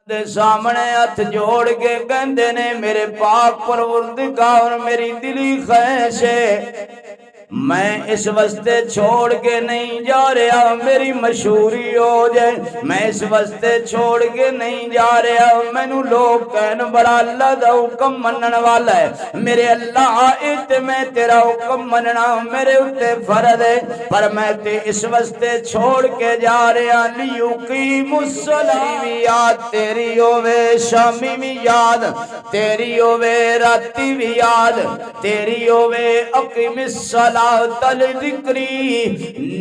دے سامنے ہاتھ جوڑ کے کہندے نے میرے پاک پروردگار میری دلی خواہش ہے میں اس واسطے چھوڑ کے نہیں جا رہا میری مشہوری ہو جائے میں اس واسطے چھوڑ کے نہیں جا رہا مینوں لوگ کہن بڑا اللہ دا حکم منن والا ہے میرے اللہ اتے میں تیرا حکم مننا میرے اتے فرض ہے پر میں تے اس واسطے چھوڑ کے جا رہا لیقیم الصلاۃ بھی یاد تیری ہووے شامی بھی یاد تیری ہووے راتی بھی یاد تیری ہووے اقیم الصلاۃ ذکری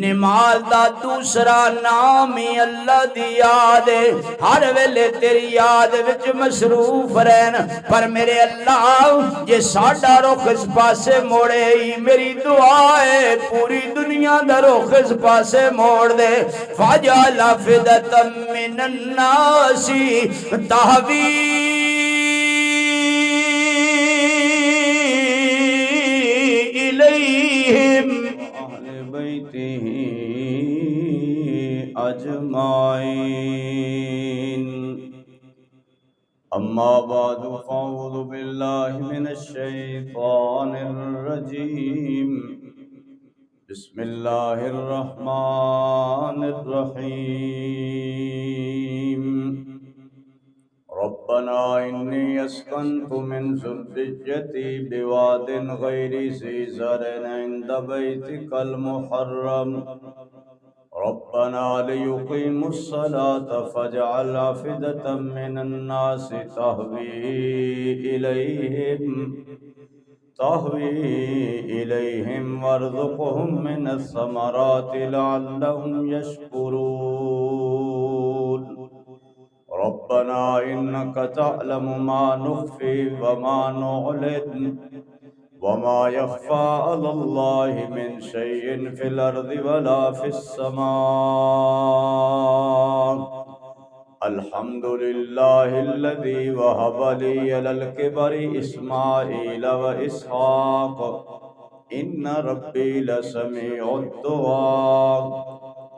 نماز دا دوسرا نام ہی اللہ دی یاد ہے ہر ویلے تیری یاد وچ مصروف رہن پر میرے اللہ یہ ساڈا رخ اس پاسے موڑے ہی میری دعا ہے پوری دنیا دا رخ اس پاسے موڑ دے فجعل افئدۃ من الناس تہوی اہل بیتہ اجمعین اما بعد فاعوذ باللہ من الشیطان الرجیم بسم اللہ الرحمن الرحیم ربنا انی اسکنت من ذریتی بواد غیر ذی زرع عند بیتک المحرم ربنا لیقیموا الصلاة فاجعل افئدة من الناس تهوی الیہم وارزقهم من الثمرات لعلهم یشکرون ربنا انك تعلم ما نخفي وما نعلن وما يخفى على الله من شيء في الأرض ولا في السماء الحمد لله الذي وهب لي على الكبر إسماعيل وإسحاق إن ربي لسميع الدعاء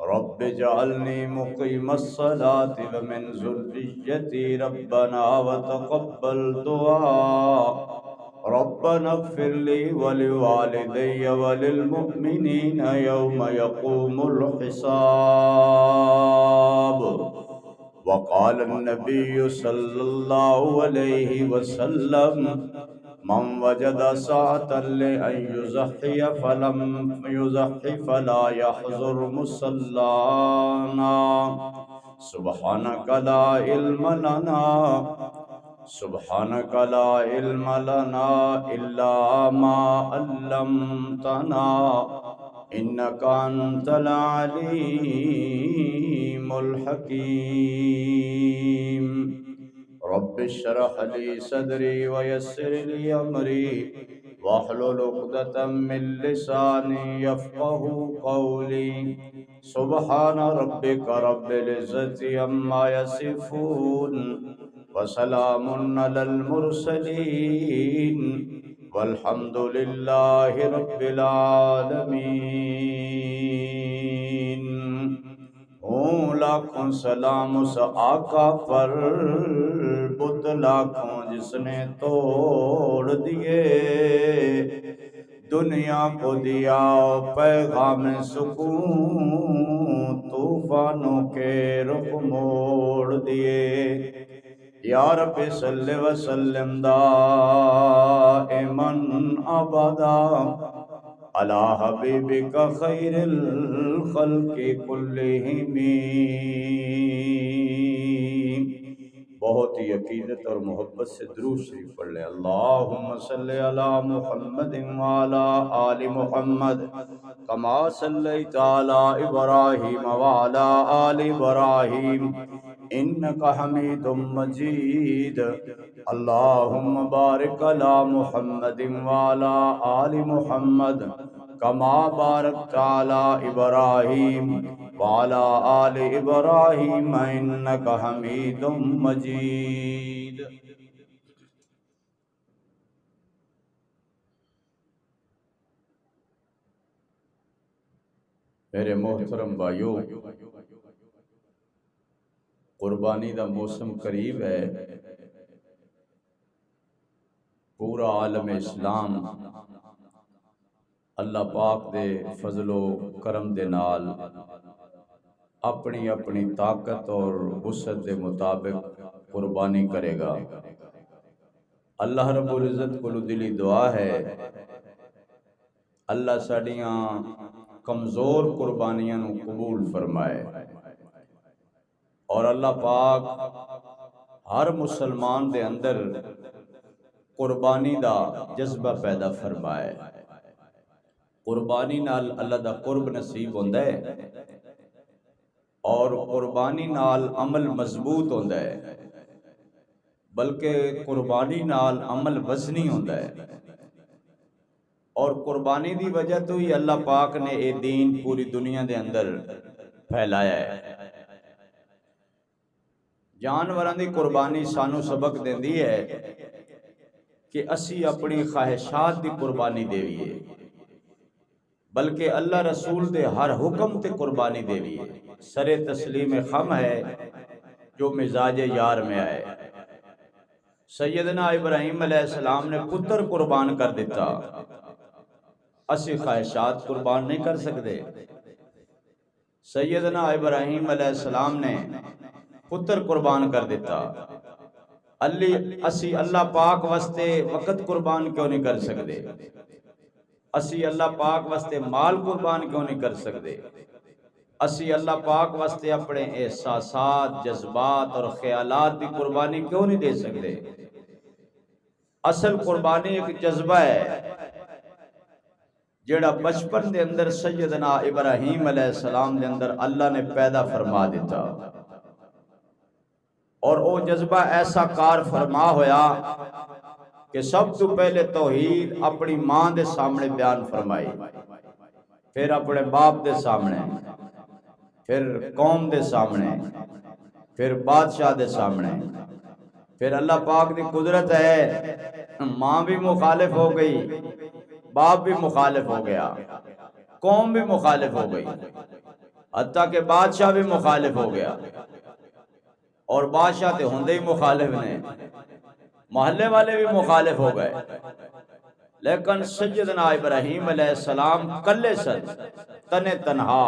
رب اجعلني مقيم الصلاة ومن ذريتي ربنا وتقبل دعاء ربنا اغفر لي ولوالدي وللمؤمنين يوم يقوم الحساب وقال النبي صلى الله عليه وسلم من وجد ساعة لأن يضحي فلم يضحي فلا يحضر مصلانا سبحانك لا علم لنا سبحانك لا علم لنا إلا ما علمتنا إنك أنت العليم الحكيم رب اشرح لي صدري ويسر لي أمري واحلل عقدة من لساني يفقهوا قولي سبحان ربك رب العزة عما يصفون وسلام على المرسلين والحمد لله رب العالمين لاکھوں سلام اس آقا پر بت لاکھوں جس نے توڑ دیے دنیا کو دیا پیغام سکون طوفانوں کے رخ موڑ دیے یا رب صلی وسلم دائما ابدا علی حبیبک خیر الخلق کلہم بہت ہی عقیدت اور محبت سے درود شریف پڑھ لیں اللہم صلی علی محمد وعلی آل محمد کما صلیت علی ابراہیم وعلی آل ابراہیم انک حمید مجید اللہم بارک علی محمد وعلی آل محمد کما بارکت علی ابراہیم وعلی آل ابراہیم انک حمید مجید میرے محترم بھائیو قربانی دا موسم قریب ہے. پورا عالم اسلام اللہ پاک دے فضل و کرم دے نال اپنی اپنی طاقت اور وسعت دے مطابق قربانی کرے گا. اللہ رب العزت کو دلی دعا ہے اللہ ساڈیاں کمزور قربانیاں نو قبول فرمائے اور اللہ پاک ہر مسلمان دے اندر قربانی دا جذبہ پیدا فرمائے. قربانی نال اللہ دا قرب نصیب ہوندا ہے اور قربانی نال عمل مضبوط ہوندا ہے، بلکہ قربانی نال عمل وزنی ہوندا ہے. اور قربانی دی وجہ تو ہی اللہ پاک نے اے دین پوری دنیا دے اندر پھیلایا ہے. جانوراں دی قربانی سانو سبق دیندی ہے کہ اسی اپنی خواہشات دی قربانی دیویے، بلکہ اللہ رسول دے ہر حکم تے قربانی دیویے. سر تسلیم خم ہے جو مزاج یار میں آئے. سیدنا ابراہیم علیہ السلام نے پتر قربان کر دیتا، اسی خواہشات قربان نہیں کر سکتے. سیدنا ابراہیم علیہ السلام نے پتر قربان کر دیتا، اسی اللہ پاک واسطے وقت قربان کیوں نہیں کر سکتے؟ اسی اللہ پاک واسطے مال قربان کیوں نہیں کر سکتے؟ اسی اللہ پاک واسطے اپنے احساسات، جذبات اور خیالات کی قربانی کیوں نہیں دے سکتے؟ اصل قربانی ایک جذبہ ہے جڑا بچپن دے اندر سیدنا ابراہیم علیہ السلام دے اندر اللہ نے پیدا فرما دیتا، اور وہ جذبہ ایسا کار فرما ہویا کہ سب تو پہلے توحید اپنی ماں دے سامنے بیان فرمائی، پھر اپنے باپ دے سامنے، پھر قوم دے سامنے، پھر بادشاہ دے سامنے. پھر اللہ پاک دی قدرت ہے، ماں بھی مخالف ہو گئی، باپ بھی مخالف ہو گیا، قوم بھی مخالف ہو گئی، حتیٰ کہ بادشاہ بھی مخالف ہو گیا. اور بادشاہ تے ہوندے ہی مخالف نے، محلے والے بھی مخالف ہو گئے. لیکن سیدنا ابراہیم علیہ السلام کلے سن، تنے تنہا،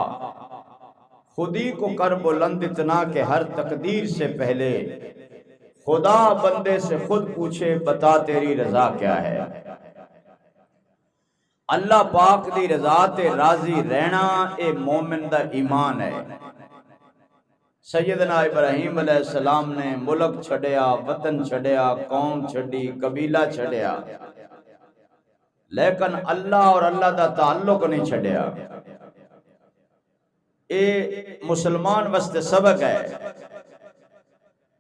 خودی کو کر بلند اتنا کہ ہر تقدیر سے پہلے خدا بندے سے خود پوچھے بتا تیری رضا کیا ہے. اللہ پاک دی رضا تے راضی رہنا اے مومن دا ایمان ہے. سیدنا ابراہیم علیہ السلام نے ملک چھڑیا، وطن چھڑیا، قوم چھڑی، قبیلہ چھڑیا، لیکن اللہ اور اللہ دا تعلق نہیں چھڑیا. اے مسلمان واسطے سبق ہے.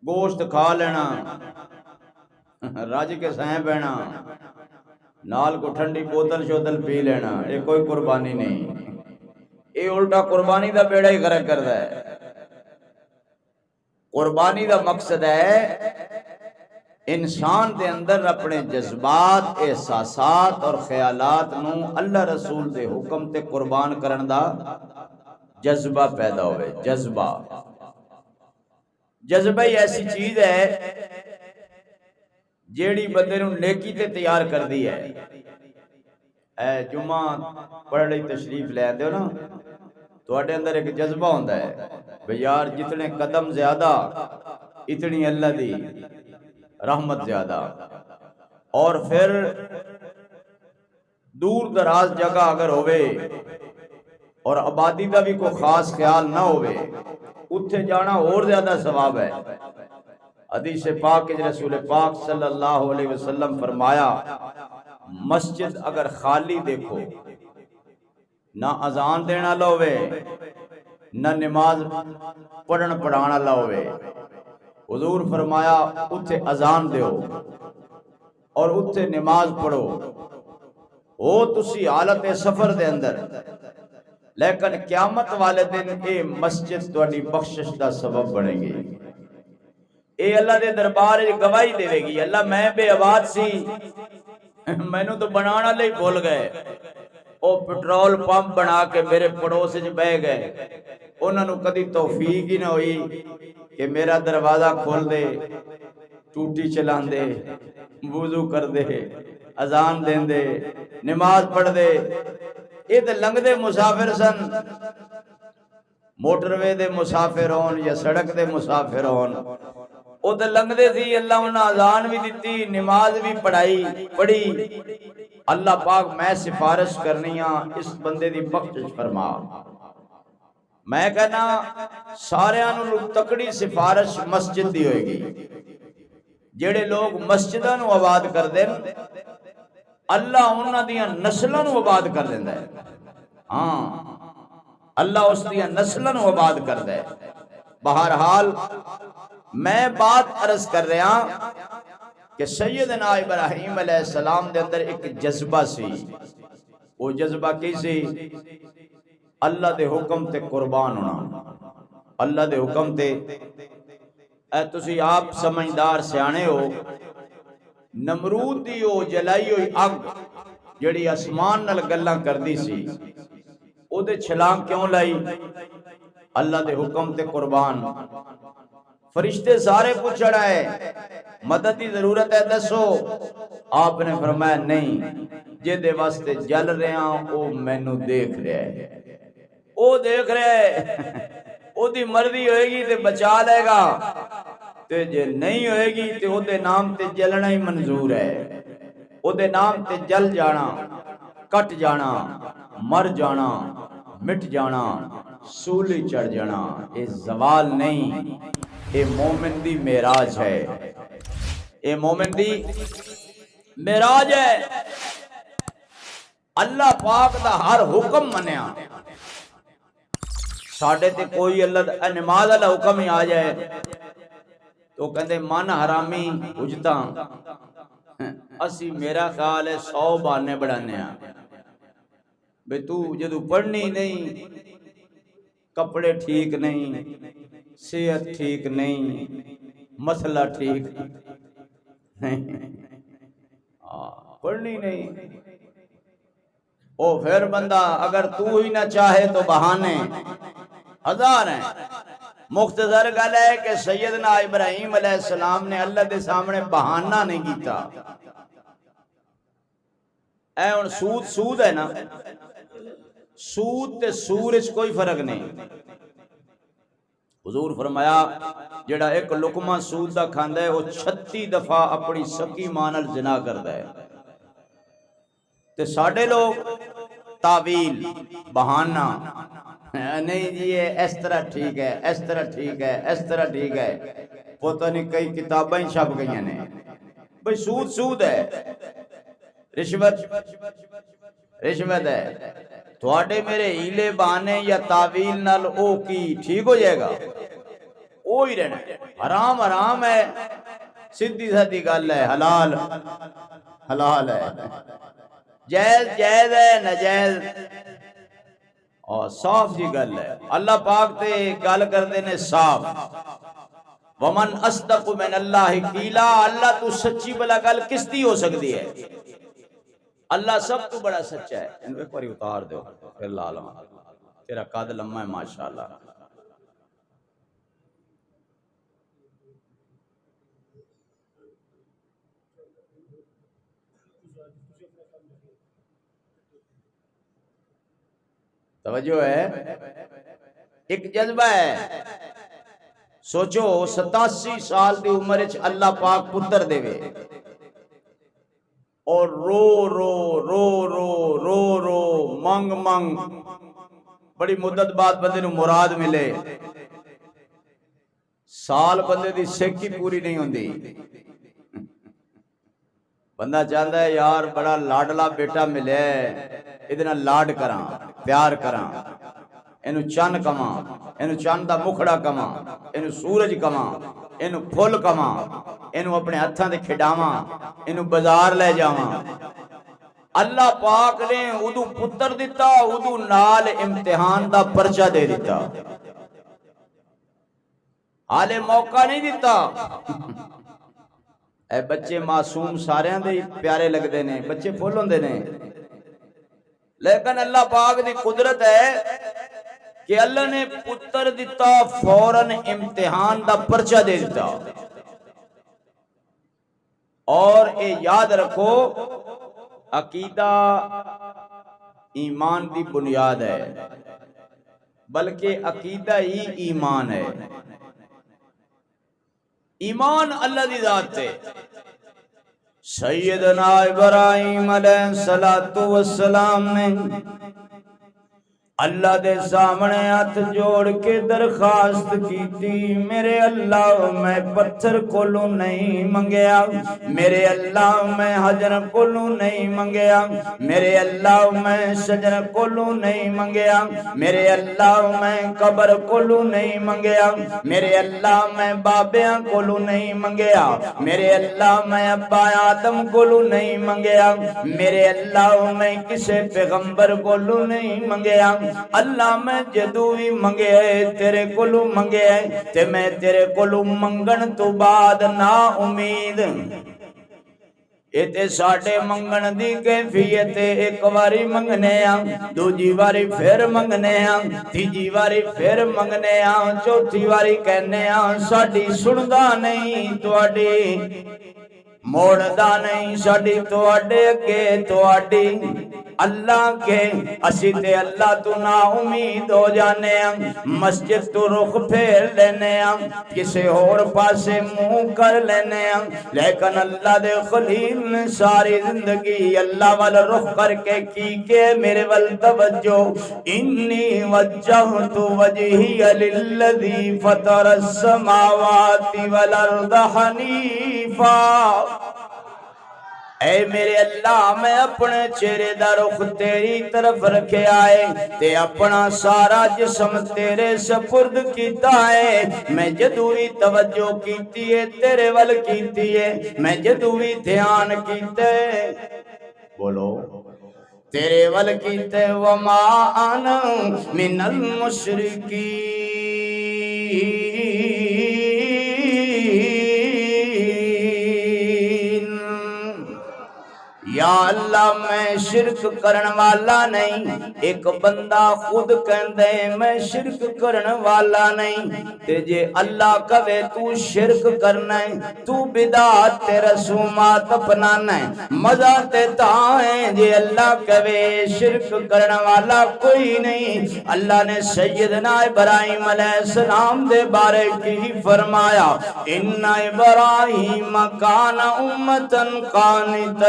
گوشت کھا لینا، رج کے سائیں بہنا، نال کو ٹھنڈی بوتل شوتل پی لینا، یہ کوئی قربانی نہیں. یہ الٹا قربانی دا بیڑا ہی غرق کرتا ہے. قربانی دا مقصد ہے انسان دے اندر اپنے جذبات، احساسات اور خیالات نو اللہ رسول دے حکم تے قربان کرن دا جذبہ پیدا ہوئے. جذبہ ہی ایسی چیز ہے جیڑی بندے نو نیکی تے تیار کر دی ہے. اے جمعہ پڑھ رہی تشریف لے آتے ہو نا، تو اٹھے اندر ایک جذبہ ہوندہ ہے بھئی یار جتنے قدم زیادہ اتنی اللہ دی رحمت زیادہ. اور پھر دور دراز جگہ اگر ہوئے اور آبادی دا بھی کوئی خاص خیال نہ ہوئے، اتھے جانا اور زیادہ ثواب ہے. حدیث پاک کے رسول پاک صلی اللہ علیہ وسلم فرمایا، مسجد اگر خالی دیکھو، نہ اذان دینا لوے، نہ نماز پڑھن پڑھانا لوے، حضور فرمایا اتھے اذان دیو اور اتھے نماز پڑھو. او تسی حالت سفر دے اندر، لیکن قیامت والے دن اے مسجد تواڈی بخشش دا سبب بنے گی. اے اللہ دے دربار گواہی دے گی، اللہ میں بے آباد سی، مینوں تو بنانا لئی بھول گئے. او پٹرول پمپ بنا کے میرے پڑوس وچ بہ گئے، انہاں نوں کدی توفیق ہی نہ ہوئی کہ میرا دروازہ کھول دے، ٹوٹی چلان دے، وضو کر دے، اذان دین دے، نماز پڑھ دے. یہ تے لنگ دے مسافر سن، موٹر وے دے مسافر ہون یا سڑک دے مسافر ہون، او تے لنگ دے سی. اللہ انہاں اذان بھی دیتی، نماز بھی پڑھی. اللہ پاک میں سفارش کرنی ہاں اس بندے دی بخشش فرما. میں کہنا ساریاں نوں تکڑی سفارش مسجد دی ہوئے گی. جڑے لوگ مسجداں نوں آباد کر دین اللہ انہاں دیاں نسلاں نوں آباد کر دیندا ہے. ہاں اللہ اس دیاں نسلاں نوں آباد کردا ہے. بہرحال میں بات عرض کر رہا کہ سیدنا ابراہیم علیہ السلام دے اندر ایک جذبہ سی. وہ جذبہ کی سی؟ اللہ دے حکم تے قربان ہونا. اللہ دے حکم تے تسی آپ سمجھدار سیانے ہو. نمرود دی او جلائی ہوئی اگ جڑی آسمان نال گلاں کردی سی، او دے چھلانگ کیوں لائی؟ اللہ دے حکم تے قربان. فرشتے سارے پوچھ رہے مدد دی ضرورت ہے دسو. آپ نے فرمایا نہیں، جے دے واسطے جل رہے ہیں او مینوں دیکھ رہے ہے، او دیکھ رہے ہے. او دی مرضی ہوئے گی تے بچا لے گا، تے جے نہیں ہوئے گی تے او دے نام تے جلنا ہی منظور ہے. او دے نام تے جل جانا، کٹ جانا، مر جانا، مٹ جانا، سولی چڑھ جانا. اے زوال نہیں، اے مومن دی معراج ہے. اے مومن دی معراج ہے. اللہ پاک دا ہر حکم منیا. ساڑھے تے کوئی اللہ نماز اللہ حکم ہی آ جائے تو کہندے من حرامی اجتا اسی میرا خیال ہے 100 بہانے بڑھانے ہیں. بے تو جدو پڑھنی نہیں، کپڑے ٹھیک نہیں، صحت ٹھیک نہیں، مسئلہ ٹھیک نہیں، پڑھنی نہیں. او پھر بندہ اگر تو ہی نہ چاہے تو بہانے ہزار ہیں. مختصر گل ہے کہ سیدنا ابراہیم علیہ السلام نے اللہ دے سامنے بہانہ نہیں کیتا. اے ان سود ہے نا، سود تے سور اس کوئی فرق نہیں. حضور فرمایا جڑا ایک لقمہ سود دا کھاندا ہے وہ 36 دفعہ اپنی سکی ماں نال زنا کردا ہے. تے ساڈے لوگ تعویل، بہانہ، نہیں جی یہ اس طرح ٹھیک ہے، اس طرح ٹھیک ہے، اس طرح ٹھیک ہے. پتہ نہیں کئی کتابیں چھپ گئی نے. بھئی سود ہے، رشوت ہے. تھوڑے میرے ہیلے بہانے یا تعویل نال او کی ٹھیک ہو جائے گا؟ او ہی رہنا. حرام ہے، سیدھی سادھی گل ہے. حلال ہے، جائز ہے، ناجائز اور صاف جی گل ہے. اللہ پاک تے گل کردے نے صاف. ومن اصدق من اللہ قیلا. اللہ تو سچی بلا گل کس دی ہو سکتی ہے؟ اللہ سب تو بڑا سچا ہے. انہوں ایک باری اتار دو پھر لالم تیرا قد لمحہ ہے ماشاءاللہ. توجہ ہے، ایک جذبہ ہے. سوچو 87 سال دی عمر وچ اللہ پاک پتر دے وے اور رو منگ بڑی مدت بعد بندے نو مراد ملے. سال بندے دی سیکی پوری نہیں ہوندی. بندہ چاہتا ہے یار بڑا لاڈلا بیٹا ملے، ادھے نال لاڈ کراں، پیار کراں، اینو چن کماں، اینو چن دا مکھڑا کماں، اینو سورج کماں، اینو پھل کماں، اینو اپنے ہتھاں دے کھڈاواں، اینو بازار لے جاواں. اللہ پاک نے ادو پتر دیتا، ادو نال امتحان دا پرچہ دے دیتا. حالے موقع نہیں دیتا. اے بچے معصوم سارے دے پیارے لگدے نے، بچے پھول ہوندے نے، لیکن اللہ پاک دی قدرت ہے کہ اللہ نے پتر دیتا فوراً امتحان دا پرچہ دے دیتا. اور اے یاد رکھو عقیدہ ایمان دی بنیاد ہے، بلکہ عقیدہ ہی ایمان ہے. ایمان اللہ دی ذات ہے. سیدنا ابراہیم علیہ السلام نے اللہ دے سامنے ہاتھ جوڑ کے درخواست کی تھی، میرے اللہ میں پتھر کولوں نہیں منگیا، میرے اللہ میں حجر کولوں نہیں منگیا، میرے اللہ میں شجر کولوں نہیں منگیا، میرے اللہ میں قبر کولوں نہیں منگیا، میرے اللہ میں بابیاں کولوں نہیں منگیا، میرے اللہ میں ابا آدم کولوں نہیں منگیا، میرے اللہ میں کسے پیغمبر کولوں نہیں منگیا. اللہ میں جدو بھی منگے تیرے کولو منگے تے میں تیرے کولو منگن تو بعد نا امید. ایتے ساڑھے منگن دی کیفیت ایک واری منگنے دوجی واری پھر منگنے تیجی واری پھر منگنے چوتھی واری کہنے ساڑھی سندا نہیں تواڈی موڑدا نہیں ساڑھی تواڈے اگے تواڈی اللہ کے اسی تے اللہ تو نا امید ہو جانے مسجد تو رخ پھیر لینے کسے اور پاسے منہ کر لینے لیکن اللہ دے خلیل نے ساری زندگی اللہ والا رخ کر کے کی میرے وال توجہ انی وجہت وجہی للذی فطر السماوات والارض حنیفا. اے میرے اللہ میں اپنے چہرے دا رخ تیری طرف رکھے آئے تے اپنا سارا جسم تیرے سپرد کیتا ہے. میں جدو بھی توجہ کیتی ہے تیرے ول کیتی ہے، میں جدو بھی دھیان کیتے بولو تیرے ول کیتے. وما انا من المشرکین یا اللہ میں شرک کرن والا نہیں. ایک بندہ خود کہندے میں شرک کرن والا نہیں تے جے اللہ کہے تو شرک کرنا ہے تو بدعت تے رسومات اپنانا ہے مزہ تے تاں ہے جے اللہ کہے شرک کرن والا کوئی نہیں. اللہ نے سیدنا ابراہیم علیہ السلام دے بارے کی فرمایا ان ابراہیم کان امتا قانتا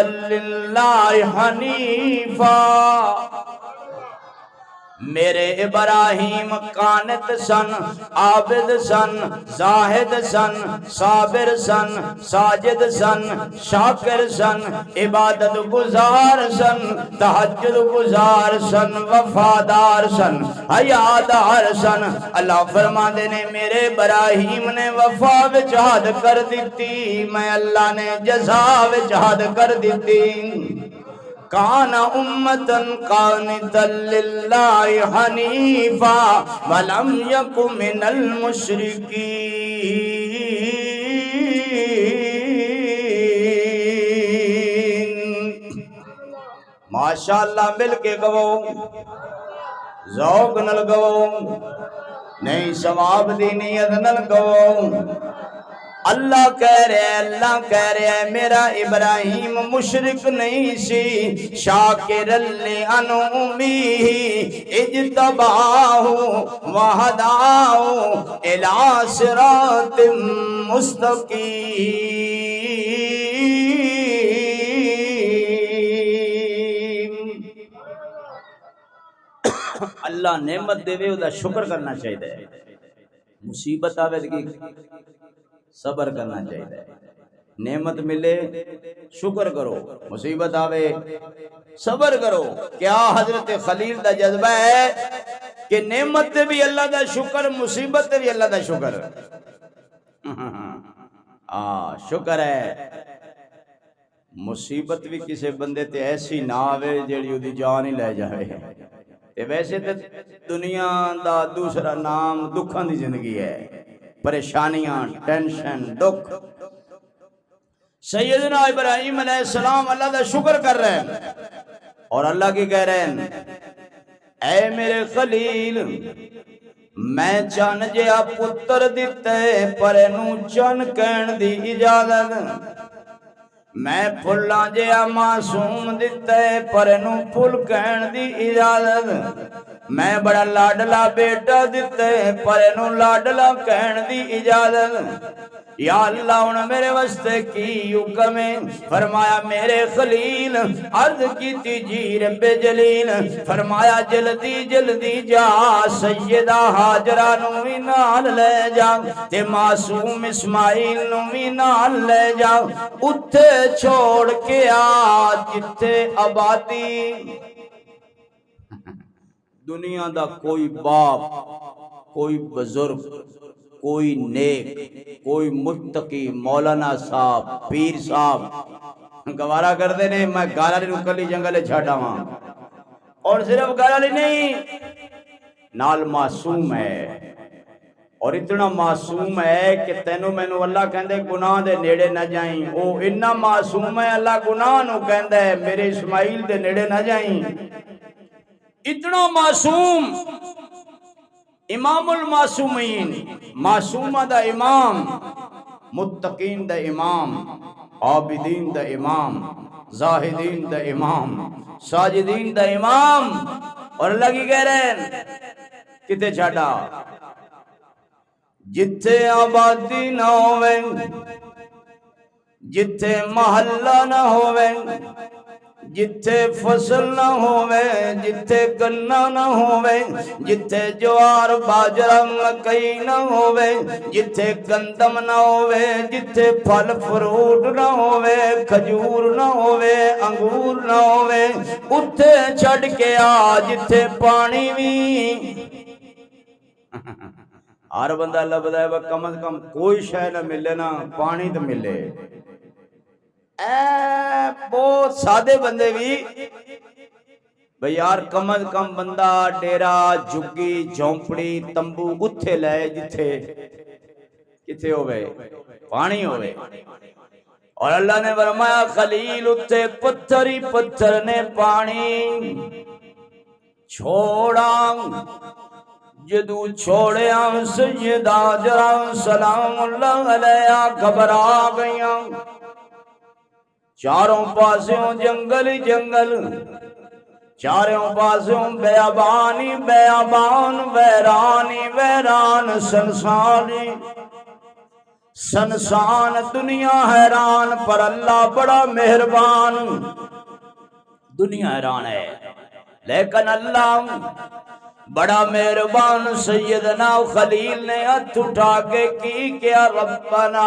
اللہ حنیفا. میرے ابراہیم قانت سن، عابد سن، زاہد سن، صابر سن، ساجد سن، شاکر سن، عبادت گزار سن، تہجد گزار سن، وفادار سن، حیادار سن. اللہ فرما دے نے میرے ابراہیم نے وفا وچ حد کر دیتی، میں اللہ نے جزا وچ حد کر دیتی. کان امتا قانتا للہ حنیفا ولم یک من المشرکین. ماشاءاللہ مل کے گو ذوق نل گو نہیں ثواب دی نیت نل گو. اللہ کہہ رہے ہیں میرا ابراہیم مشرک نہیں سی. شاکر لانعمہ اجتباہ وہداہ الی صراط مستقیم. اللہ نعمت دے وے دا شکر کرنا چاہیے، مصیبت آوے کی صبر کرنا چاہیے. نعمت ملے شکر کرو، مصیبت آوے صبر کرو. کیا حضرت خلیل دا جذبہ ہے کہ نعمت بھی اللہ دا شکر، مصیبت بھی اللہ دا شکر. شکر ہے مصیبت بھی کسی بندے تے ایسی نہ آوے جیڑی دی جان ہی لے جائے. ویسے تے دنیا دا دوسرا نام دکھاں دی زندگی ہے، پریشانیاں، ٹینشن، دکھ. سیدنا ابراہیم علیہ السلام اللہ دا شکر کر رہے ہیں اور اللہ کی کہہ رہے ہیں اے میرے خلیل میں چن جیا پتر دتے پر نو چن کہن دی اجازت میں پھلاں جیا معصوم دتے پر نو پھل کہن دی اجازت میں بڑا لاڈلا بیٹا دتے پر نو لاڈلا کہن دی اجازت یا اللہ انہوں میرے واسطے کی حکم ہے فرمایا میرے خلیل عرض کی تیجی رب جلیل فرمایا جلدی جلدی جا سیدہ حاجرہ نو بھی نال لے جا تے معصوم اسماعیل نو بھی نال لے جا اتھے چھوڑ کے آ جتے آبادی دنیا دا کوئی باپ کوئی بزرگ کوئی نیک کوئی متقی مولانا صاحب پیر صاحب گوارا کر دے نے میں گالا لی نکلی جنگلے چھاٹا ہاں اور صرف گالا لی نہیں نال معصوم ہے اور اتنا معصوم ہے کہ تینوں میں نو اللہ کہندے گناہ دے نیڑے نہ جائیں او اتنا معصوم ہے اللہ گناہ نو کہندے میرے اسماعیل دے نیڑے نہ جائیں اتنا معصوم امام المعصومین معصومہ دا امام متقین دا امام عابدین دا امام زاہدین دا امام ساجدین دا امام اور اللہ کی کہہ رہے ہیں کتے چھاٹا جتھے آبادی نہ ہوئے جتھے محلہ نہ ہوئے جتھے فصل نہ ہوئے جتھے گنا نہ ہوئے جتھے جوار باجرہ مکئی نہ ہوئے جتھے گندم نہ ہوئے جتھے پھل فروٹ نہ ہوئے کھجور نہ ہوئے انگور نہ ہوئے اتھے چھڑ کے آ جتھے پانی بھی ہر بندہ لبدا ہے کم از کم کوئی شے نہ ملے نا پانی تو ملے بہت سادے بندے بھی بھئی یار کم از کم بندہ ڈیرا جھگی جھونپڑی تمبو اتھے لائے جتھے کتھے ہوئے پانی ہوئے اور اللہ نے فرمایا خلیل اتھے پتھر ہی پتھر نے پانی چھوڑا جدو چھوڑیا سیدہ حاجرہ سلام اللہ علیہ گھبرا گئیاں چاروں پاسوں جنگل جنگل چاروں پاسوں بیابانی بیابان ویرانی ویران سنسانی سنسان دنیا حیران پر اللہ بڑا مہربان دنیا حیران ہے لیکن اللہ بڑا مہربان سیدنا خلیل نے ہاتھ اٹھا کے کی کیا ربنا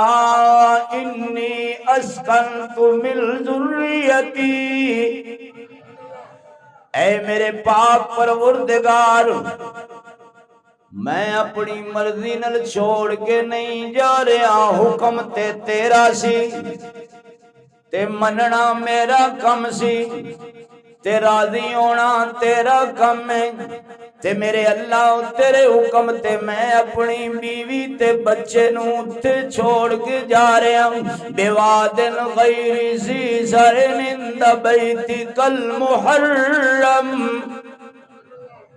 انی اسکنت من ذریتی اے میرے پاک پروردگار میں اپنی مرضی نل چھوڑ کے نہیں جا رہا حکم تے تیرا سی تے مننا میرا کم سی تے راضی ہونا تیرا کم ہے تے میرے اللہ تیرے حکم تے میں اپنی بیوی تے بچے نو تے چھوڑ کے جا رہا ہوں بیوادن غیر ذی زرع عند بیتک المحرم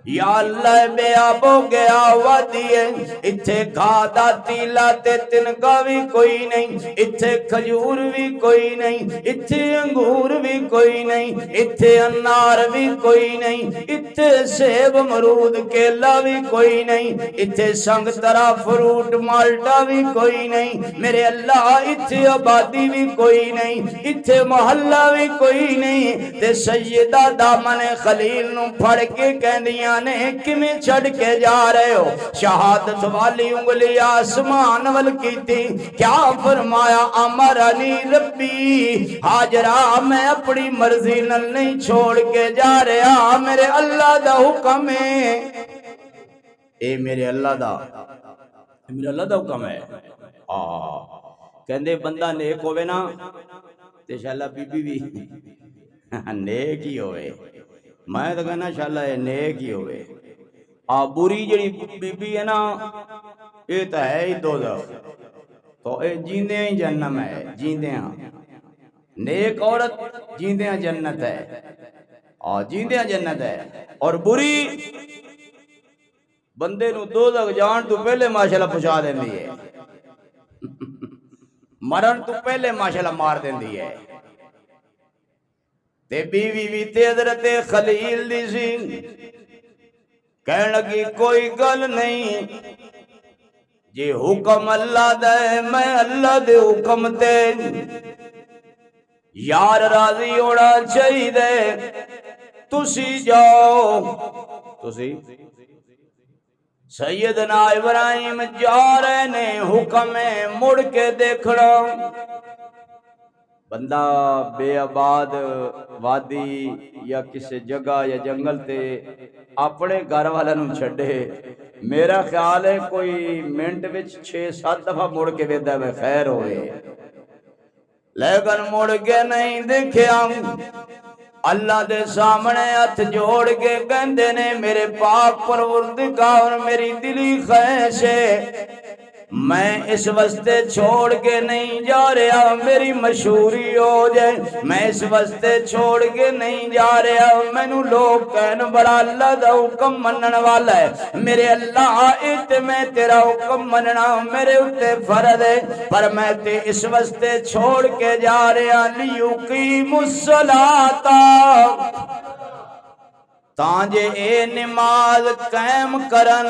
یا اللہ بے آب ہو گیا وادی ہے اتھے کھادا تیلا تے تنکا بھی کوئی نہیں اتھے کھجور بھی کوئی نہیں اتھے انگور بھی کوئی نہیں اتھے انار بھی کوئی نہیں اتھے سیب مرود کیلا بھی کوئی نہیں اتھے سنگترا فروٹ مالٹا بھی کوئی نہیں میرے اللہ اتھے آبادی بھی کوئی نہیں اتھے محلہ بھی کوئی نہیں تے سیدہ دامن خلیل نو پھڑ کے کہندیاں نے کمیں چھڑ کے جا رہے ہو شہادت والی انگلی آسمان ول کی تھی کیا فرمایا امرنی ربی حاجرہ میں اپنی مرضی نل نہیں چھوڑ کے جا رہا میرے اللہ دا حکم ہے اے میرے اللہ دا حکم ہے کہندے بندہ نیک ہوئے نا تے شاءاللہ بی بی بھی نیک ہی ہوئے میں تو کہنا شاءاللہ نیک ہی ہوئے بری جڑی بی بی ہے نا یہ تو ہے ہی دوزخ تو اے جیندے ہی جنم ہے جیندے ہیں نیک عورت جیندے ہیں جنت ہے جیندے ہیں جنت ہے اور بری بندے نو دوزخ جان تو پہلے ماشاءاللہ پہنچا دیندی ہے، مرن تو پہلے ماشاءاللہ مار دیندی ہے۔ تے بیوی بھی تے حضرت خلیل دی سی، کہنے لگی کوئی گل نہیں، جی حکم اللہ دے میں اللہ دے حکم تے یار راضی ہونا چاہیے دے، تسی جاؤ، تسی سیدنا ابراہیم جا رہے نے، حکم ہے مڑ کے دیکھنا۔ بندہ بے آباد وادی یا کسی جگہ یا جنگل تے اپنے گھر والا نو چھڑے، میرا خیال ہے کوئی منٹ وچ 6-7 دفعہ مڑ کے ویدہ میں خیر ہوئے، لیکن مڑ کے نہیں دیکھیا۔ اللہ دے سامنے ہاتھ جوڑ کے کہندے نے میرے پاک پروردگار میری دلی خواہش ہے، میں اس واسطے چھوڑ کے نہیں جا رہا میری مشہوری ہو جائے، میں اس واسطے چھوڑ کے نہیں جا رہا مینوں لوگ کہن بڑا اللہ دا حکم منن والا ہے، میرے اللہ ایت میں تیرا حکم مننا میرے اتے فرض ہے، پر میں تے اس واسطے چھوڑ کے جا رہا لیقیم الصلاۃ، تانجے اے نماز قائم کرن،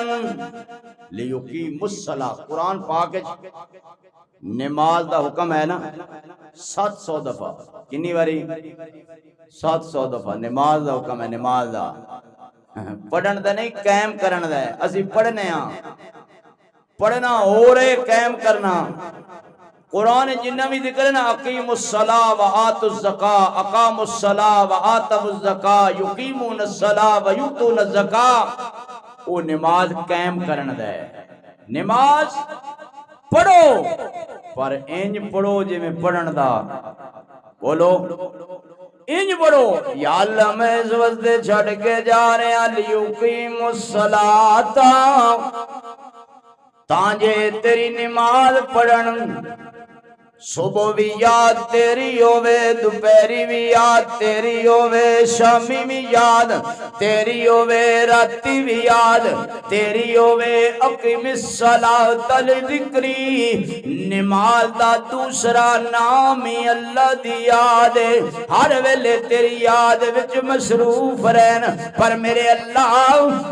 لیقیم الصلاۃ۔ قرآن پاک نماز دا حکم ہے نا 700 دفعہ، کنی باری 700 دفعہ نماز دا حکم ہے، نماز دا پڑھن دا نہیں قائم کرن دا ہے، اسی پڑھنے ہاں، پڑھنا ہو رہے قائم کرنا۔ قرآن جنہ بھی ذکر ہے نا اقیم الصلاۃ و آتوا الزکاۃ، اقاموا الصلاۃ و آتوا الزکاۃ، یقیمون الصلاۃ و یؤتون الزکاۃ، وہ نماز قائم کرن دے، نماز پڑھو پر انج پڑھو جی میں پڑھن دا، بولو انج پڑھو، یا اللہ میں اس واسطے چھڑ کے جا رہے ہیں لیقیم الصلاۃ، تانجے تیری نماز پڑھن، صبح بھی یاد تیری ہووے، دوپہری بھی یاد تیری ہووے، شامی بھی یاد تیری ہووے، راتی بھی یاد تیری ہووے، اقیم الصلاۃ لذکری، نماز دا دوسرا نام ہی اللہ دی یاد ہے، ہر ویلے تیری یاد وچ مصروف رہن، پر میرے اللہ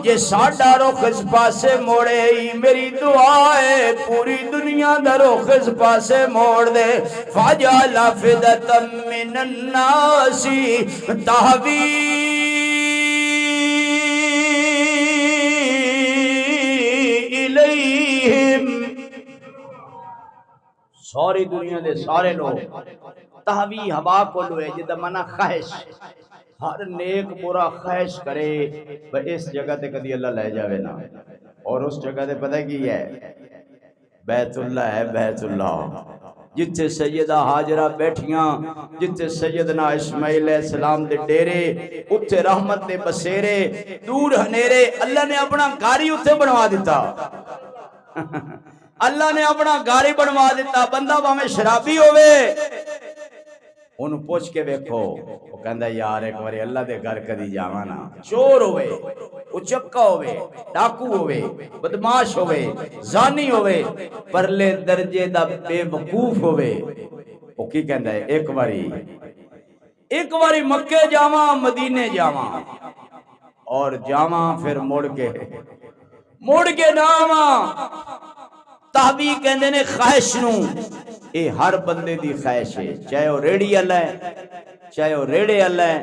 یہ ساڈا رخ اس پاسے موڑے ہی میری دعا ہے، پوری دنیا دا رخ اس پاسے موڑ دے، فَجَعَلَ أَفْئِدَةً مِّنَ النَّاسِ تَهْوِي إِلَيْهِمْ، ساری دنیا دے سارے لوگ تہوی ہوا کو لوے جدہ منع خواہش، ہر نیک برا خواہش کرے اس جگہ تے کدی اللہ لے جاوے نا، اور اس جگہ تے پتہ کی ہے بیت اللہ ہے، بیت اللہ جتھے سیدہ حاجرہ بیٹھیاں، جتھے سیدنا اسماعیل علیہ السلام دے ڈیرے، اتھے رحمت دے بسیرے، دور ہنیرے، اللہ نے اپنا گھاری اتھے بنوا دیتا، اللہ نے اپنا گھاری بنوا دیتا، بندہ باہمیں شرابی ہوئے انہوں پوچھ کے بیکھو، وہ کہندہ یار ایک باری اللہ دے گھر کدی جاوانا، چور ہوئے، اچکا ہوئے، ڈاکو ہوئے، بدماش ہوئے، زانی ہوئے، پرلے درجے دا بے وقوف ہوئے، وہ کی کہندہ ہے ایک باری مکے جاواں مدینے جاواں، اور جاواں پھر مڑ کے ناواں، تحبی کہندے نے خواہش نوں، اے ہر بندے دی خواہش ہے، چاہے وہ ریڑی اللہ ہے، چاہے وہ ریڑے اللہ ہے،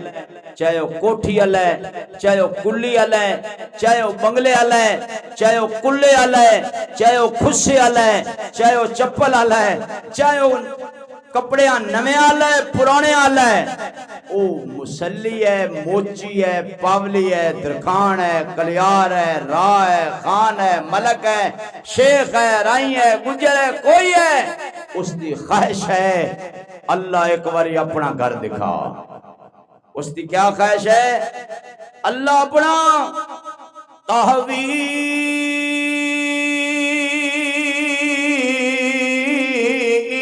چاہے وہ کوٹھی اللہ ہے، چاہے وہ کلی اللہ ہے، چاہے وہ بنگلے اللہ ہے، چاہے وہ کلے اللہ ہے، چاہے وہ خسے اللہ ہے، چاہے وہ چپل اللہ ہے، چاہے وہ کپڑے نوے اللہ ہے، پرانے اللہ ہے، او مسلی ہے، موچی ہے، پاولی ہے، درخان ہے، کلیار ہے، راہ ہے، خان ہے، ملک ہے، شیخ ہے، رائی ہے، گجر ہے، کوئی ہے، اس دی خواہش ہے اللہ ایک باری اپنا گھر دکھا، اس دی کیا خواہش ہے اللہ اپنا تہوی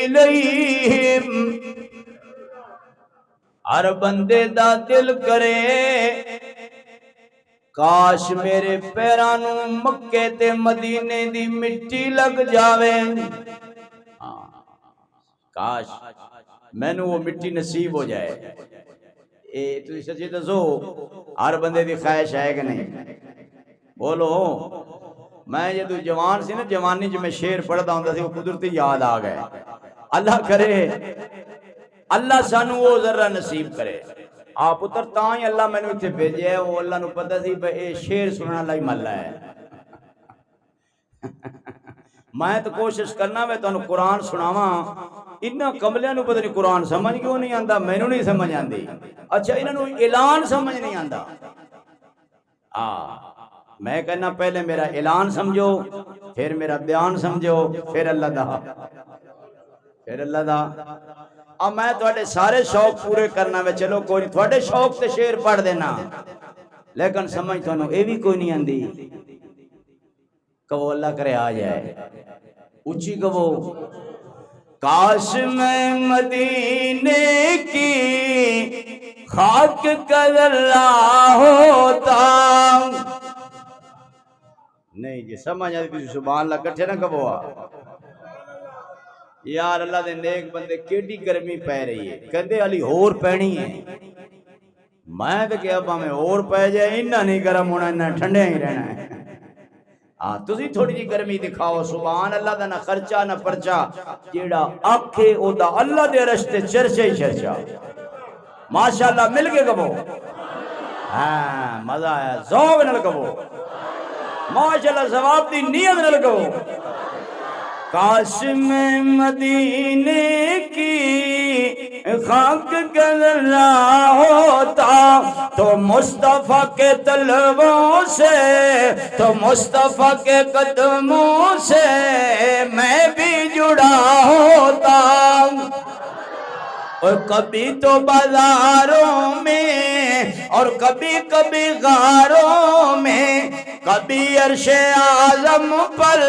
الیہم، ہر بندے دا دل کرے کاش میرے پیراں نو مکے تے مدینے دی مٹی لگ جاوے، کاش مینوں وہ مٹی نصیب ہو جائے۔ اے تسی سچی دسو ہر بندے دی خواہش ہے کہ نہیں؟ بولو۔ میں جدو جوان سی نا، جوانی جو میں شعر پڑھدا ہوندا سی، وہ قدرتی یاد آ گئے۔ اللہ کرے اللہ سانو وہ ذرہ نصیب کرے۔ آپ پتر تاں ہی اللہ میں نے اتنے بھیجے ہے، وہ اللہ نو پتہ سی بھئی اے شعر سننا لائی ملا ہے۔ میں تو کوشش کرنا میں تانوں قرآن سناواں، انہاں کملیاں نو پتہ نہیں قرآن سمجھ کیوں نہیں آندا، مینوں نہیں سمجھ آندی۔ اچھا انہاں نو اعلان سمجھ نہیں آندا۔ میں کہنا پہلے میرا اعلان سمجھو، پھر میرا بیان سمجھو، پھر اللہ دا۔ اب میں تھوڑے سارے شوق پورے کرنا میں، چلو کوئی نہیں، تھوڑے شوق تے شعر پڑھ دینا، لیکن سمجھ تھانوں اے بھی کوئی نہیں آندی۔ کہو اللہ کرے آ جائے، اونچی کہو، کاش میں مدینے کی خاک کا ذرہ ہوتا۔ نہیں جی سمجھ آتی کسی سبحان اللہ کٹھے نہ کہو۔ یار اللہ دے نیک بندے کیڑی گرمی پہ رہی ہے، کہندے علی ہور پینی ہے۔ میں تو کیا پا میں اور پہ جائے، انہاں نہیں گرم ہونا، انہاں ٹھنڈے ہی رہنا ہے۔ تسی تھوڑی جی گرمی دکھاؤ، سبحان اللہ دا نہ خرچہ نہ پرچہ، جیڑا آکھے او دا اللہ دے رشتے چرچہ ہی چرچہ۔ ماشاءاللہ مل کے کہو، ہاں مزہ آیا، ذوق نال کہو، ماشاءاللہ ثواب دی نیت نال کہو۔ کاش میں مدینے کی خاک کا ذرہ ہوتا تو مصطفیٰ کے طلبوں سے، تو مصطفیٰ کے قدموں سے میں بھی جڑا ہوتا۔ اور کبھی تو بازاروں میں اور کبھی کبھی غاروں میں، کبھی عرش اعظم پر،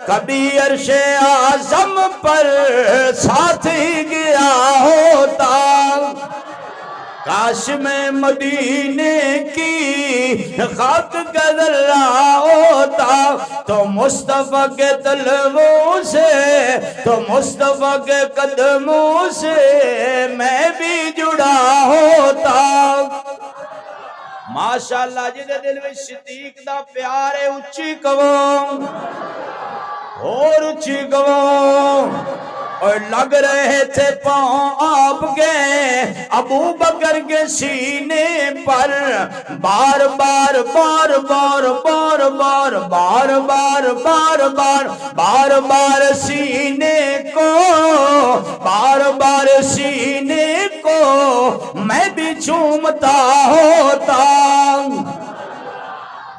کبھی عرش اعظم پر ساتھ ہی گیا ہوتا۔ کاش میں مدینے کی خاک کا ذرہ ہوتا تو مصطفیٰ کے طلبوں سے، تو مصطفیٰ کے قدموں سے میں بھی جڑا ہوتا۔ ماشاءاللہ جدے دل میں صدیق دا پیار ہے، اچھی کہو اور اچھی کہو۔ اور لگ رہے تھے پاؤں آپ کے ابو بکر کے سینے پر، بار بار بار بار بار بار بار بار بار بار بار بار سینے کو، بار بار سینے کو میں بھی چومتا ہوتا۔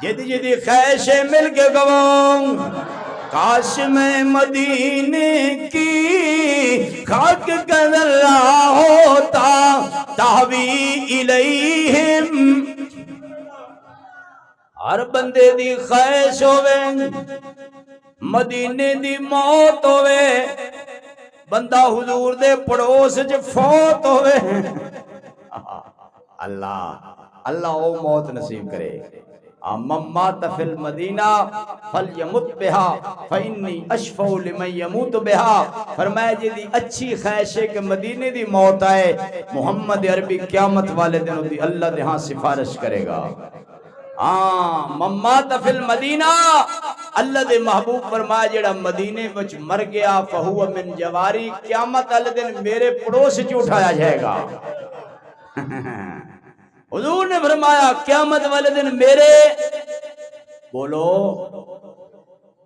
جدی جدی خیشے مل کے گواؤں، کاش میں مدینے کی خاک کا ذرہ ہوتا تحوی الیہم۔ ہر بندے دی خواہش ہوئے مدینے دی موت ہوئے، بندہ حضور دے پڑوس چ فوت ہوئے، اللہ او موت نصیب کرے۔ من مات فی المدینہ فلیمت بہا فانی اشفع لمن یموت بہا۔ فرمایا جی اچھی خواہش ہے کہ مدینے دی موت آئے، محمد عربی قیامت والے دنوں دی اللہ دے ہاں سفارش کرے گا۔ من مات فی المدینہ، اللہ دے محبوب فرمایا جڑا مدینے وچ مر گیا فہو من جواری، قیامت والے دن میرے پڑوس چ اٹھایا جائے گا۔ حضور نے فرمایا قیامت والے دن میرے بولو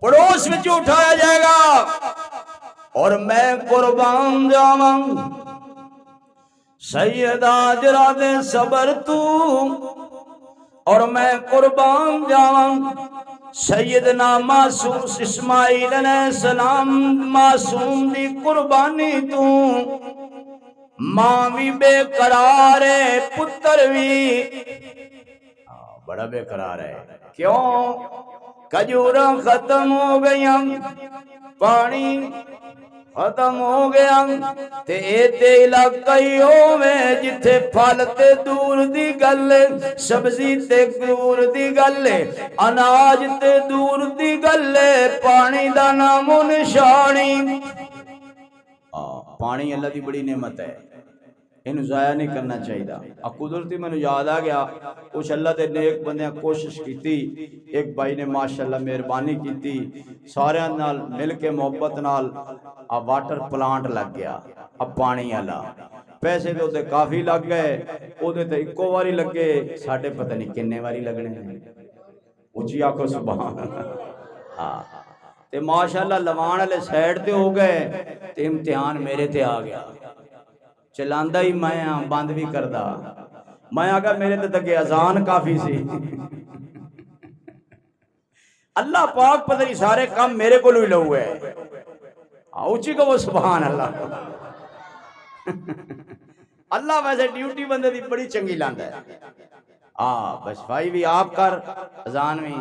پڑوس میں اٹھایا جائے گا، اور میں قربان جاواں سیدہ جراد صبر تو، اور میں قربان جاواں سیدنا معصوم اسماعیل علیہ السلام معصوم دی قربانی تو۔ ماں بھی بے قرار ہے، پتر بھی بڑا بے قرار ہے۔ کیوں؟ کھجوراں ختم ہو گئیں، پانی ختم ہو گیا تے اے تے علاقہ ہی ہووے جتھے پھل تے دور دی گل ہے، سبزی تے دور دی گل ہے، اناج تے دور دی گل ہے، پانی دا نام و نشانی۔ پانی اللہ دی بڑی نعمت ہے، انہوں ضائع نہیں کرنا چاہیے۔ قدرتی میں یاد آ گیا کچھ اللہ دے نیک بندیاں کوشش کیتی، ایک بھائی نے ماشاءاللہ مہربانی کیتی، سارے نال مل کے محبت نال واٹر پلانٹ لگ گیا، اب پانی والا پیسے تو دے کافی لگ گئے، او دے تے اکو واری لگے، ساڈے پتہ نہیں کنے واری لگنے ہیں، اونچی آکھو سبحان اللہ۔ تے ماشاءاللہ لوان والے سائیڈ تے ہو گئے تے امتحان میرے تے آ گیا، چلاندہ ہی میں ہاں بند بھی کردہ، میں آگا میرے تے تک اذان کافی سی۔ اللہ پاک پتہ نہیں سارے کام میرے کو لوئی لو ہے، اونچی کو وہ سبحان اللہ۔ اللہ ویسے ڈیوٹی بندے دی بڑی چنگی لاندہ ہے، بس بھائی بھی آپ کر، اذان بھی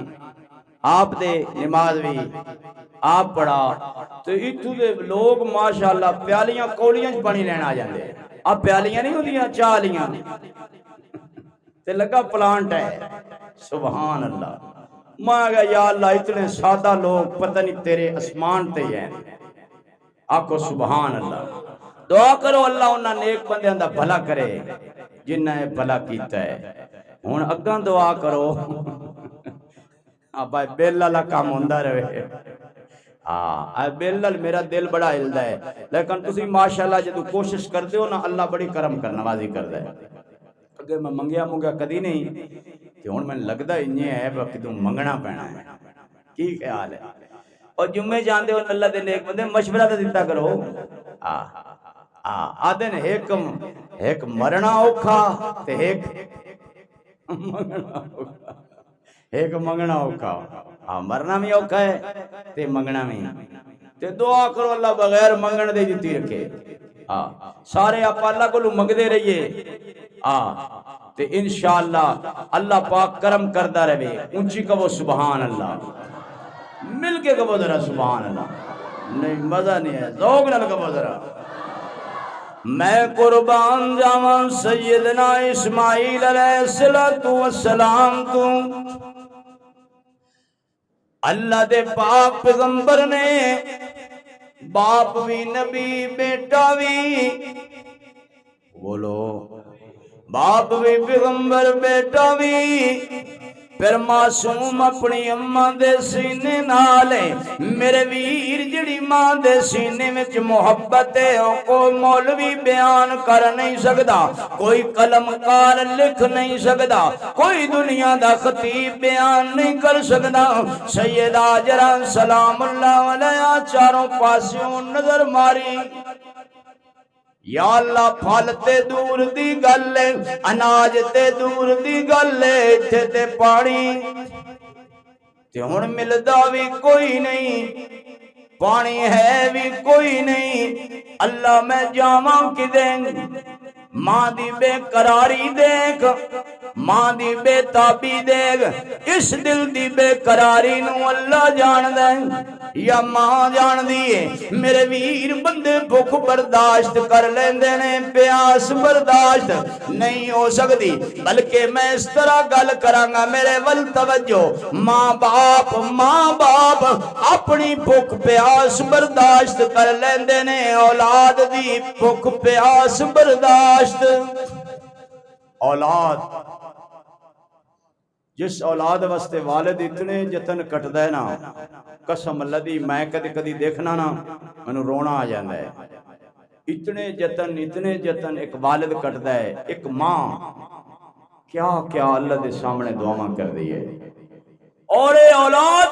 آپ دے، نماز بھی آپ پڑھا، تو اتھو دے لوگ ماشاءاللہ پیالیاں کولیاں پانی لینا آ جاندے، اب پیالیاں نہیں ہوندیاں چالیاں، تے لگا پلانٹ ہے، سبحان اللہ۔ میں کہا یا اللہ اتنے سادہ لوگ پتہ نہیں تیرے اسمان تے ہیں، آکھو سبحان اللہ۔ دعا کرو اللہ انہاں نیک بندے اندہ بھلا کرے جنہ ہے بھلا کیتا ہے، ہون اگاں دعا کرو بھائی بیلال کام ہوندہ رہے۔ بیلال میرا دل بڑا ہلدا ہے، لیکن تسی ماشاءاللہ جدو کوشش کر دیو نا اللہ بڑی کرم کرنا نوازی کر دے۔ اگر میں منگیا مونگیا کدی نہیں، کہ ہون میں لگدا انہیں ہے کہ تم منگنا پینا ہے، کی خیال ہے؟ اور جمعے جاندے ہو اللہ دے نیک بندے مشورہ تے دیتا کرو، آدھے نے ایک مرنا اوکھا تے ایک منگنا اوکھا، ایک منگنا اوکھا، مرنا بھی اوکھا ہے تے منگنا بھی، تے دعا کرو اللہ بغیر منگن دے دیتی رکھے، سارے آپ اللہ کو منگ دے رہیے، تے انشاءاللہ اللہ پاک کرم کردہ رہے۔ اونچی کہو سبحان اللہ، مل کے کہو ذرا سبحان اللہ، نہیں مزہ نہیں ہے، ذوق نال کہو ذرا۔ میں قربان جاواں سیدنا اسماعیل علیہ السلام تو، اللہ دے پاک پیغمبر نے باپ بھی نبی بیٹا بھی، بولو باپ بھی پیغمبر بیٹا بھی، پھر معصوم اپنی اماں دے سینے نالے، میرے ویر جڑی ماں دے سینے میں محبت ہے کوئی مولوی بیان کر نہیں سکدا، کوئی قلم کار لکھ نہیں سکدا، کوئی دنیا دا خطیب بیان نہیں کر سکدا۔ سیدہ ہاجرہ سلام اللہ علیہ چاروں پاسیوں نظر ماری، یا اللہ پھل تے دور دی گل ہے، اناج تے دور دی گل ہے، اتھے تے پانی تے ہن ملدا بھی کوئی نہیں، پانی ہے بھی کوئی نہیں۔ اللہ میں جاواں کدیں، ماں دی بے قراری دیکھ، ماں دی بے تابی دیکھ، اس دل دی بے قراری نو اللہ جان دے یا ماں جان دیئے۔ میرے ویر بندے بھوک برداشت کر لیندے نے، پیاس برداشت نہیں ہو سکتی، بلکہ میں اس طرح گل کرانگا میرے ول توجہ، ماں باپ اپنی بھوک پیاس برداشت کر لیندے نے، اولاد دی بھوک پیاس برداشت۔ اولاد جس اولاد واسطے والد اتنے جتن کٹدا ہے نا، قسم اللہ دی میں کدی دیکھنا نا منو رونا آ جاندا ہے، اتنے جتن ایک والد کٹدا ہے، ایک ماں کیا کیا اللہ دے سامنے دعاواں کر دی ہے، اور اے اولاد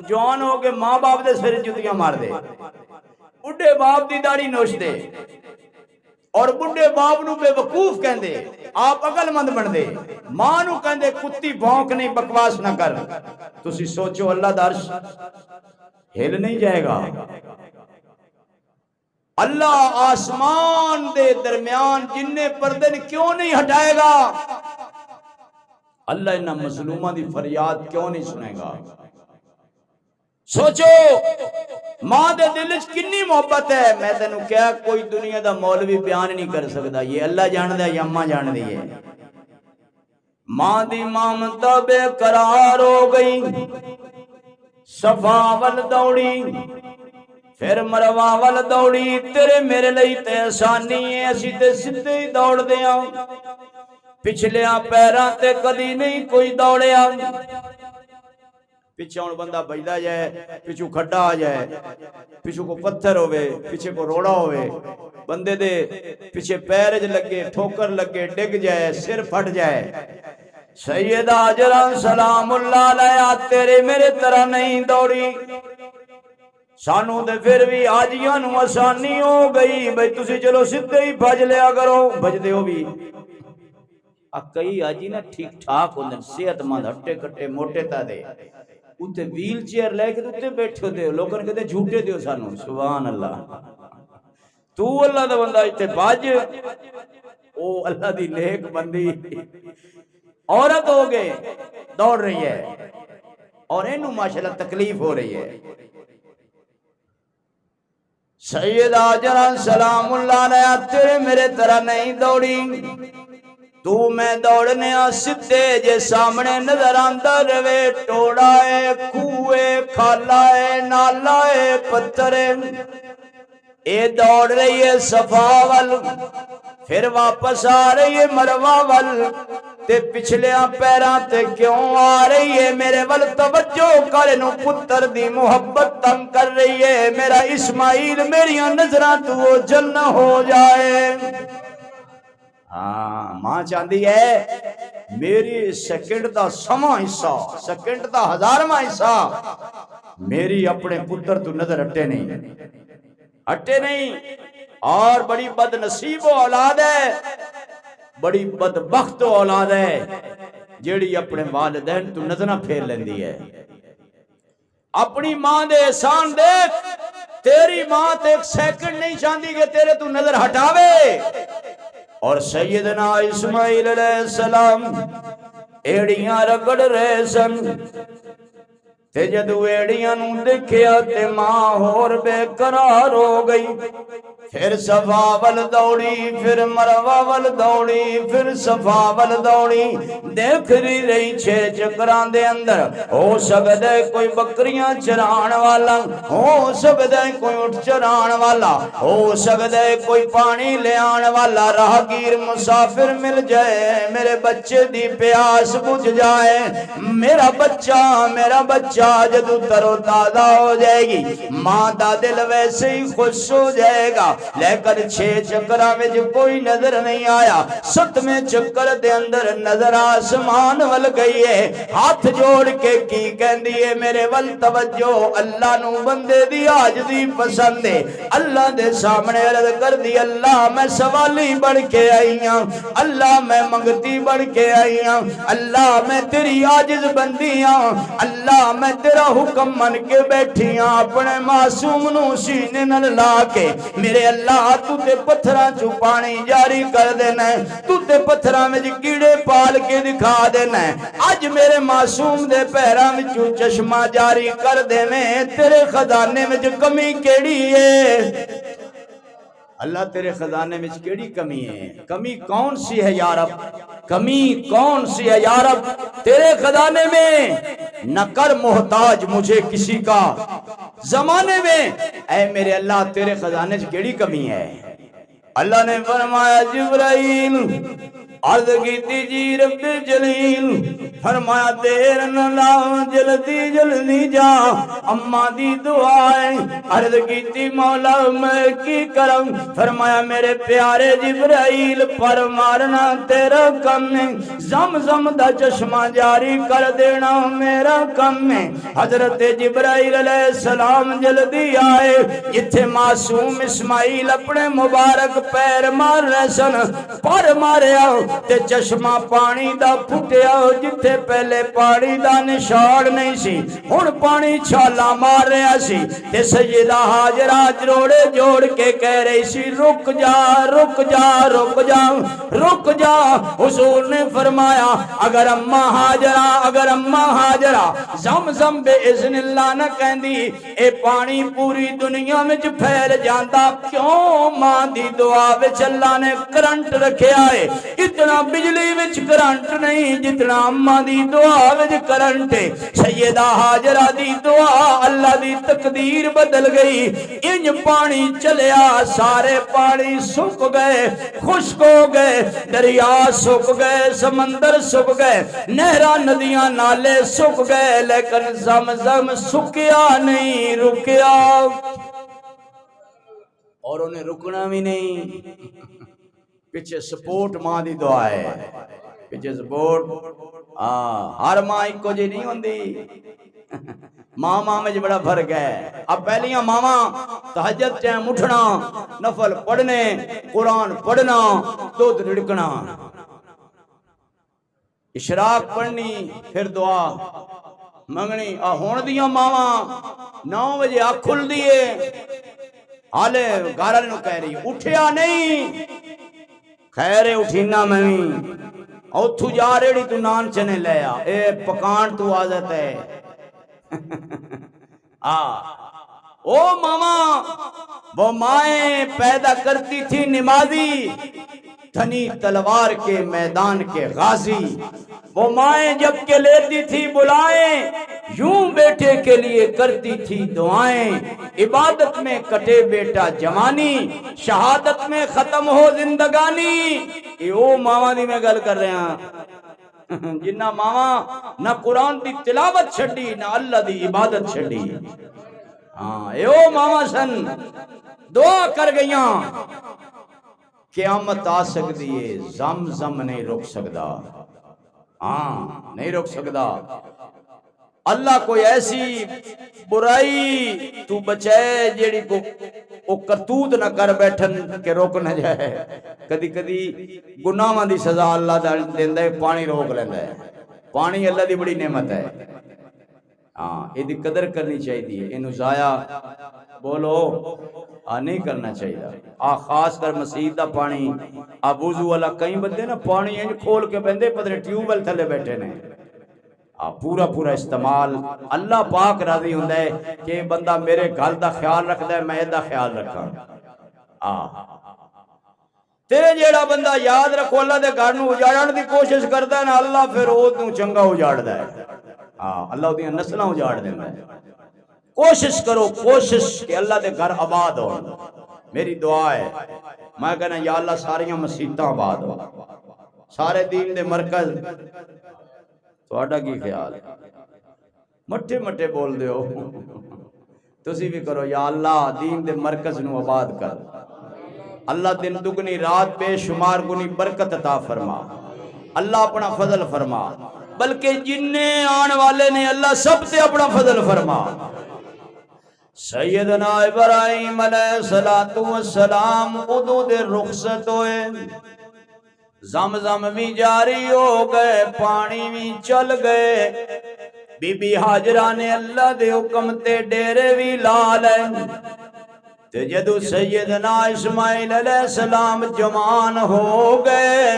جوان ہو کے ماں باپ دے سر جتیاں مار دے، بڈھے باپ دی داڑھی نوچ دے، اور بڈھے باپ نو بے وقوف کہندے، آپ عقل مند بن دے، ماں نو کہندے کتی بھونک نہیں بکواس نہ کر۔ تسی سوچو اللہ دا عرش ہل نہیں جائے گا؟ اللہ آسمان دے درمیان جننے پردے نے کیوں نہیں ہٹائے گا؟ اللہ انہاں مظلومہ دی فریاد کیوں نہیں سنے گا؟ سوچو ماں دے دل وچ کنی محبت ہے میں تینوں کیا کوئی دنیا دا مولوی بیان نہیں کر سکتا یہ اللہ جاندا ہے یا اماں جاندی ہے ماں دی ممتا بے قرار ہو گئی صفا ول دوڑی پھر مروا ول دوڑی تیرے میرے لئی تے آسانی ہے اسی تے سدھے ہی دوڑ دیاں پچھلیاں پیراں تے کدی نہیں کوئی دوڑیا پیچھے ہوں بندہ بجدا جائے پیچھو کھڈا آ جائے پیچھو کو پتھر ہوئے پیچھے کو روڑا ہوئے بندے دے پیچھے پیرج لگے ٹھوکر لگے ڈگ جائے سر پھٹ جائے سیدہ حجرہ سلام اللہ علیہ تیرے میرے طرح نہیں دوڑی سانو دے پھر بھی آجیاں نو آسانی ہو گئی بھئی تسی چلو سدھے ہی بھج لیا کرو بھج دے ہو بھی کئی آجی نا ٹھیک ٹھاک ہوندن صحت مند ہٹے کٹے موٹے تا دے اتے ویل چیئر لے کے اتے بیٹھے دے لوگوں نے کہتے جھوٹے دیو سانو سبحان اللہ تو اللہ دا بندہ اتے باج او اللہ دی نیک بندی عورت ہو گئے دوڑ رہی ہے اور انہوں ماشاءاللہ تکلیف ہو رہی ہے سیدہ حجرہ سلام اللہ علیہ تیرے میرے طرح نہیں دوڑی تو میں دوڑنے سدھے جے سامنے نظر آندا رہے ٹوڑا ہے کوئے کھالا ہے نالا ہے پتھر ہے اے دوڑ رہی ہے صفا ول پھر واپس آ رہی ہے مروا ول تے پچھلیاں پیراں تے کیوں آ رہی ہے میرے ول توجہ کر نو پتر دی محبت تنگ کر رہی ہے میرا اسماعیل میریاں نظراں تو جن ہو جائے ہاں ماں چاہتی ہے میری سیکنڈ دا سما حصہ سیکنڈ دا ہزارواں حصہ میری اپنے پتر تو نظر ہٹے نہیں اور بڑی بد نصیب اولاد ہے بڑی بدبخت اولاد ہے جیڑی اپنے والدین تو نظرہ پھیر لیندی ہے اپنی ماں دے احسان دیکھ تیری ماں تے ایک سیکنڈ نہیں چاہتی کہ تیرے تو نظر ہٹاوے اور سیدنا اسماعیل علیہ السلام ایڑیاں رگڑ رہے سن تے جدو ایڑیاں نو دیکھیا تے ماں ہور بے قرار ہو گئی پھر صفا ول دوڑی پھر مروا ول دوڑی پھر صفا ول دوڑی دیکھ رہی چھ چکران دے اندر ہو سکتا ہے کوئی بکریاں چران والا ہو سکتا ہے کوئی اٹھ چران والا ہو سکتا ہے کوئی پانی لے آن والا راہگیر مسافر مل جائے میرے بچے دی پیاس بجھ جائے میرا بچہ جدو ترو تازہ ہو جائے گی ماں دا دل ویسے ہی خوش ہو جائے گا لیکن 6 چکرہ میں جو کوئی نظر نہیں آیا 7ویں چکر دے اندر نظر آسمان ول گئی ہے ہاتھ جوڑ کے کی کہندی ہے میرے ول توجہ اللہ نو بندے دی عاجزی پسند ہے اللہ دے سامنے عرض کر دی اللہ میں سوالی بڑھ کے آئی ہوں اللہ میں منگتی بڑھ کے آئی ہوں اللہ میں تیری عاجز بندی ہوں اللہ میں تیرا حکم من کے بیٹھی ہاں اپنے معصوم نو سینے نل لا کے میرے اللہ تو تے پتھراں چو پانی جاری کر دینا ہے تو تے پتھراں میں کیڑے پال کے دکھا دینا ہے آج میرے معصوم دے پیراں میں چو چشمہ جاری کر دے میں تیرے خزانے میں جو کمی کیڑی ہے اللہ تیرے خزانے میں کیڑی کمی ہے کمی کون سی ہے یا رب کمی کون سی ہے یا رب تیرے خزانے میں نہ کر محتاج مجھے کسی کا زمانے میں اے میرے اللہ تیرے خزانے سے کیڑی کمی ہے اللہ نے فرمایا جبرائیل عرض کیتی جی رب جلیل فرمایا دیر نہ لاؤ جلدی جا اماں دی دعائیں عرض کیتی مولا میں کی کرم فرمایا میرے پیارے جبرائیل پر مارنا تیرا کم ہے زمزم دا چشمہ جاری کر دینا میرا کم ہے حضرت جبرائیل علیہ السلام جلدی آئے جتھے معصوم اسماعیل اپنے مبارک پیر مار رہے سن پر مارے آؤ تے چشمہ پانی دا پھٹیا جتھے پہلے پانی دا نشان نہیں سی ہن پانی چھالا مار رہا سی تے سیدہ ہاجرہ جوڑے جوڑ کے کہہ رہی سی رک جا رک جا رک جا رک جا حضور نے فرمایا اگر اماں ہاجرہ زمزم بے اذن اللہ نہ کہندی اے پانی پوری دنیا وچ پھیل جاندا کیوں ماں دی دعا وچ اللہ نے کرنٹ رکھیا ہے اتنا بجلی وچ کرنٹ نہیں جتنا اماں دی دعا وچ کرنٹ ہے سیدہ ہاجرہ دی دعا اللہ دی تقدیر بدل گئی انج پانی چلیا سارے پانی سک گئے خشک ہو گئے دریا سک گئے سمندر سک گئے نہراں ندیاں نالے سک گئے لیکن زمزم سکیا نہیں رکیا اور انہیں رکنا بھی نہیں پیچھے سپورٹ ماں دی دعا ہے پیچھے سپورٹ ہر ماں ایک کو جی نہیں ہوندی ماں میں بڑا فرق ہے اب پہلیاں ماما تہجد ٹائم اٹھنا نفل پڑھنے قرآن پڑھنا دودھ رڑکنا اشراق پڑھنی پھر دعا منگنی ہون دیاں ماما 9 بجے آنکھ کھل دیے حالے گھر والے نو کہہ رہی اٹھیا نہیں خیر اٹھینا میں اوتھو جا ریڑی تو نان چنے لیا اے پکان تو عادت ہے او ماما وہ مائیں پیدا کرتی تھی نمازی دھنی تلوار کے میدان کے غازی وہ مائیں جب کے لیتی تھی بلائیں یوں بیٹے کے لیے کرتی تھی دعائیں عبادت میں کٹے بیٹا جوانی شہادت میں ختم ہو زندگانی او ماما دی میں گل کر رہے ہیں جنہ ماما نہ قرآن دی تلاوت چھڑی نہ اللہ دی عبادت چھڑی او ماما سن دعا کر گئیاں قیامت آ سکتی ہے زمزم نہیں رک سکتا نہیں رک سکتا اللہ کوئی ایسی برائی تو بچائے جیڑی کو وہ کرتوت نہ کر بیٹھن کہ روک نہ جائے کدی کدی گناہاں دی سزا اللہ دیندا ہے پانی روک لیندا ہے پانی اللہ دی بڑی نعمت ہے یہ دی قدر کرنی چاہیے اینو ضائع بولو نہیں کرنا چاہیے خاص کر مسجد دا پانی وضو والا کئی بندے نا پانی انج کھول کے بندے پتہ ٹیوب ویل تھلے بیٹھے نے پورا استعمال اللہ پاک راضی ہوندا ہے کہ بندہ میرے گھر دا خیال رکھدا ہے میں ادا خیال رکھاں تیرے جیڑا بندہ یاد رکھو اللہ دے گھر نو اجاڑن دی کوشش کردا ہے نا اللہ پھر او تو چنگا اجاڑدا ہے اللہ دی نسلاں اجاڑ دیندا ہے کوشش کرو کہ اللہ دے گھر آباد ہو میری دعا ہے میں کہنا یا اللہ ساریاں مسجداں آباد ہو سارے دین دے مرکز تہاڈا کی خیال ہے مٹھے بول دیو تسی بھی کرو یا اللہ دین دے مرکز نو آباد کر اللہ دن دگنی رات بے شمار گنی برکت عطا فرما اللہ اپنا فضل فرما بلکہ جننے آن والے نے اللہ سب سے اپنا فضل فرما سیدنا ابراہیم علیہ السلام ادو دے رخصت ہوئے زمزم بھی جاری ہو گئے پانی بھی چل گئے بی بی ہاجرہ نے اللہ دے حکم تے ڈیرے بھی لا لے تے جدو سیدنا اسماعیل علیہ السلام جوان ہو گئے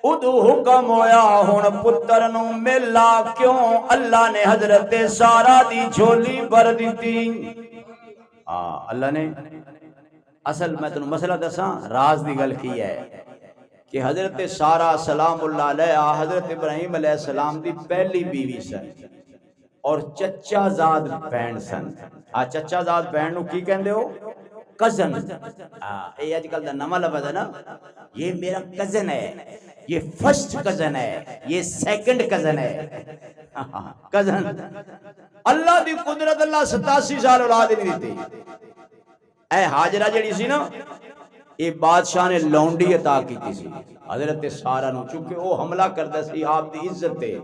ادو حکم ہویا ہن پتر نو ملا کیوں اللہ نے حضرت سارا دی جھولی بھر دیتی اللہ نے اصل میں تنوں مسئلہ دساں راز دی گل کی ہے کہ حضرت سارا سلام اللہ علیہ حضرت ابراہیم علیہ السلام دی پہلی بیوی سن اور چچا زاد بہن سن چچا زاد بہن نو کی کہندے ہو کزن یہ آج کل دا نواں لفظ ہے نا یہ میرا کزن ہے یہ فرسٹ کزن ہے یہ سیکنڈ کزن ہے کزن اللہ دی قدرت اللہ 87 سال اولاد نہیں دیتی اے حاجرہ جڑی سی نا یہ بادشاہ نے لونڈی عطا کی سی حضرت سارا نو چونکہ وہ حملہ کردا سی آپ دی عزت تے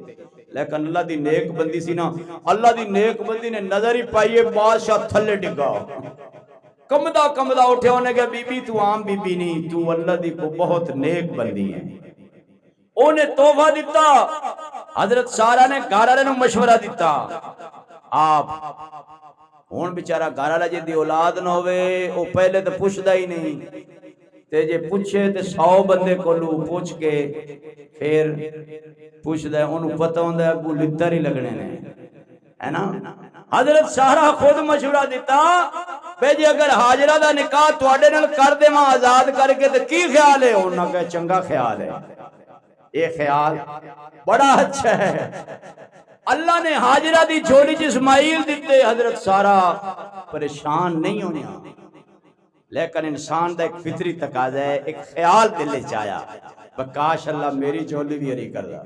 لیکن اللہ دی نیک بندی سی نا اللہ دی نیک بندی نے نظر ہی پائیے بادشاہ تھلے ڈگا کمدا اٹھے ہونے کہ بی بی تو عام بی بی نہیں تو اللہ دی کو بہت نیک بندی ہے انہیں تحفہ دیتا. حضرت سارا نے گھر والے نوں مشورہ دیتا آپ ہن بیچارہ گھر والا جے دی اولاد نہ ہوے او پہلے تے پوچھدا ہی نہیں تے جے پوچھے تے 100 بندے کولوں پوچھ کے پھر پوچھدا ہے اونوں پتہ ہوندا ہے اگوں لتر ہی لگنے نے ہے نا. حضرت سارا خود مشورہ دیتا بے جی اگر حاجرہ دا نکاح تواڈے نال کر دیواں آزاد کر کے تے کی خیال ہے؟ انہاں کہا چنگا خیال ہے. یہ خیال بڑا اچھا ہے. اللہ نے حاجرہ دی جھولی چ اسماعیل دیتے. حضرت سارا پریشان نہیں ہونے لیکن انسان دا ایک فطری تقاضا ہے ایک خیال دل وچ آیا کاش اللہ میری جھولی بھی ہری کر دا.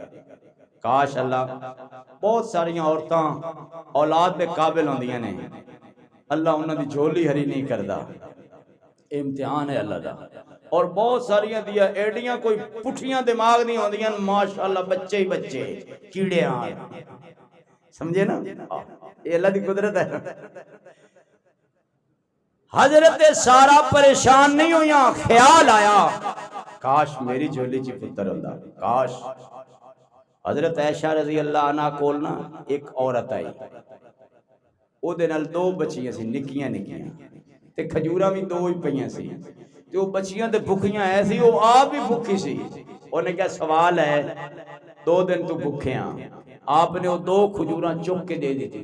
کاش اللہ بہت ساری عورتاں اولاد دے قابل ہوندیاں نے اللہ انہاں دی جھولی ہری نہیں کردا. امتحان ہے اللہ دا. اور بہت ساریاں دیا ایڈیاں کوئی پٹھیاں دماغ نہیں ہوندیاں ماشاءاللہ بچے ہی بچے کیڑے آن سمجھے نا یہ اللہ دی قدرت ہے. حضرت سارا پریشان نہیں ہویاں خیال آیا کاش میری جھولی چ پتر ہوندا کاش. حضرت عائشہ رضی اللہ عنہ کول نا ایک عورت آئی او دے نال 2 بچیاں سی نکیاں نکیاں تے کھجوراں بھی 2 ہی پئیاں سی تے او بچیاں تے بھکھیاں ایسی او آپ بھی بھکھی سی. اونے کیا سوال ہے 2 دن تو بھکھے ہاں. آپ نے وہ 2 کھجوراں چک کے دے دیتی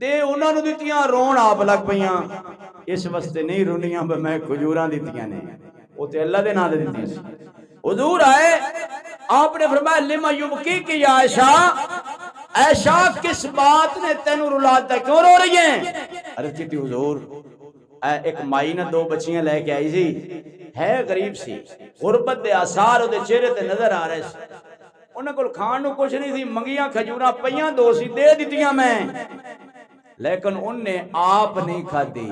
تے انہاں نوں دتیاں رون آپ لگ پئیاں اس واسطے نہیں رونیاں میں کھجوراں دتیاں نے او تے اللہ دے نام دے دتیاں سی. حضور آئے آپ نے فرمایا لما یبکی کی یا عائشہ عائشہ کس بات نے تینوں رلاتا ہے کیوں رو رہی ہیں؟ عرض کی تھی حضور ایک مائی نے 2 بچیاں لے کے آئی سی ہے غریب سی غربت دے آثار دے چہرے تے نظر آ رہے سی انہاں کول کھان نوں کچھ نہیں سی منگیاں کھجوراں پئیاں 2 سی دے دتیاں میں لیکن ان نے آپ نہیں کھادی